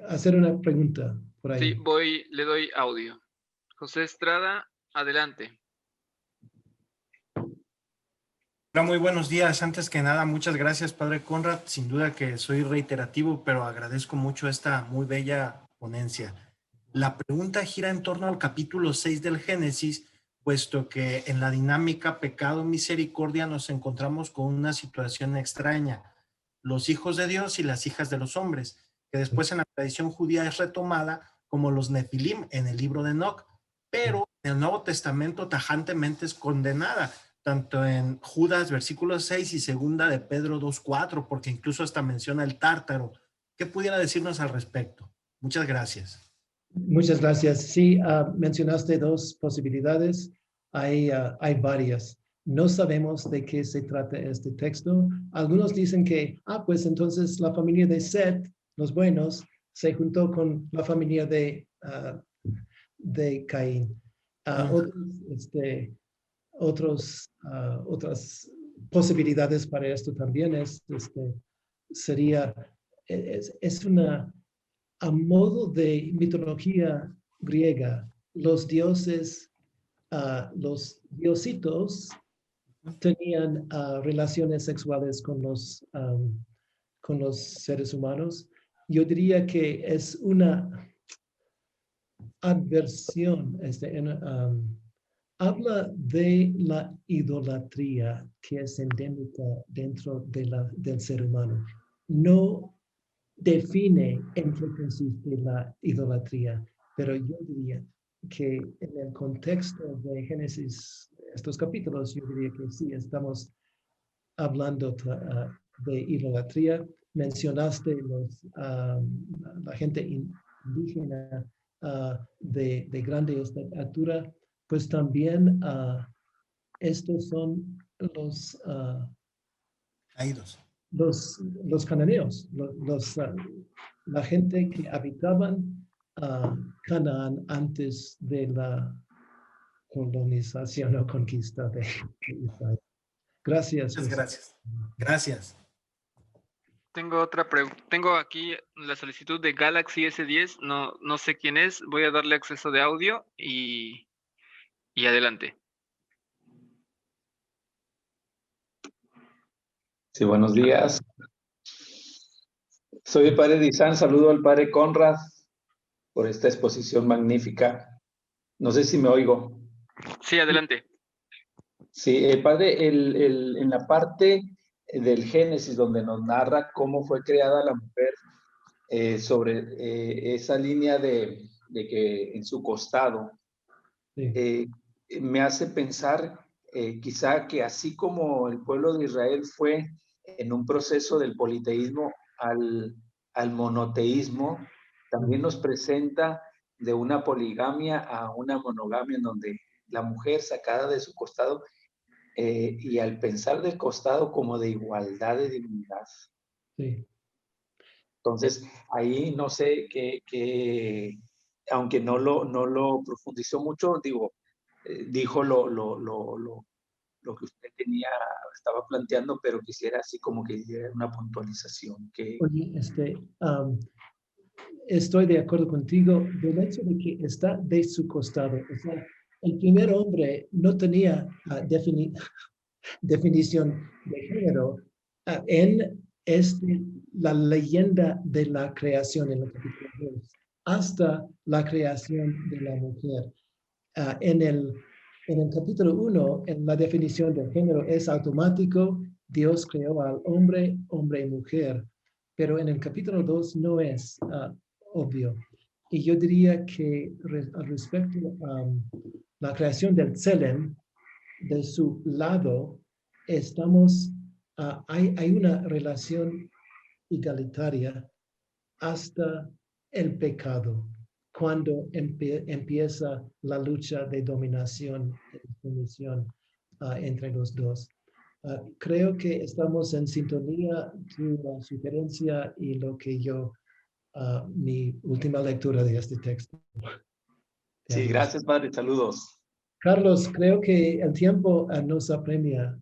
hacer una pregunta por ahí. Sí, le doy audio. José Estrada, adelante. Hola, muy buenos días. Antes que nada, muchas gracias, Padre Conrad. Sin duda que soy reiterativo, pero agradezco mucho esta muy bella ponencia. La pregunta gira en torno al capítulo 6 del Génesis, puesto que en la dinámica pecado-misericordia nos encontramos con una situación extraña. Los hijos de Dios y las hijas de los hombres, que después en la tradición judía es retomada como los Nefilim en el libro de Enoc, pero en el Nuevo Testamento tajantemente es condenada, tanto en Judas, versículo 6, y segunda de Pedro 2:4, porque incluso hasta menciona el tártaro. ¿Qué pudiera decirnos al respecto? Muchas gracias. Muchas gracias. Sí, mencionaste dos posibilidades. Hay varias. No sabemos de qué se trata este texto. Algunos dicen que, pues entonces la familia de Set, los buenos, se juntó con la familia de Caín. Otras posibilidades para esto también sería, a modo de mitología griega, los dioses, los diositos tenían relaciones sexuales con los seres humanos yo diría que es una adversión, habla de la idolatría que es endémica dentro del ser humano. No define en qué consiste la idolatría, pero yo diría que en el contexto de Génesis, estos capítulos, yo diría que sí, estamos hablando de idolatría. Mencionaste la gente indígena de grande estatura, pues también estos son Caídos. los cananeos, la gente que habitaban Canaán antes de la colonización o conquista de Israel. Gracias. Muchas gracias. Gracias. Tengo otra pregunta. Tengo aquí la solicitud de Galaxy S10. No sé quién es. Voy a darle acceso de audio y adelante. Sí, buenos días. Soy el padre Dizán. Saludo al padre Conrad por esta exposición magnífica. No sé si me oigo. Sí, adelante. Sí, padre, en la parte del Génesis donde nos narra cómo fue creada la mujer, sobre esa línea de que en su costado, Sí. me hace pensar quizá que así como el pueblo de Israel fue en un proceso del politeísmo al monoteísmo, también nos presenta de una poligamia a una monogamia en donde la mujer sacada de su costado y al pensar del costado como de igualdad de dignidad. Sí. Entonces, ahí no sé aunque no lo profundizó mucho, digo, dijo lo que usted estaba planteando, pero quisiera así como que diera una puntualización. Oye, estoy de acuerdo contigo del hecho de que está de su costado. O sea, el primer hombre no tenía definición de género en la leyenda de la creación en el capítulo 2, hasta la creación de la mujer. En el capítulo 1, en la definición de género es automático, Dios creó al hombre, hombre y mujer, pero en el capítulo 2 no es obvio. Y yo diría que al respecto a la creación del Tselem, de su lado, hay una relación igualitaria hasta el pecado, cuando empieza la lucha de dominación y sumisión entre los dos. Creo que estamos en sintonía tu sugerencia y lo que mi última lectura de este texto. Sí, gracias, padre. Saludos. Carlos, creo que el tiempo nos apremia.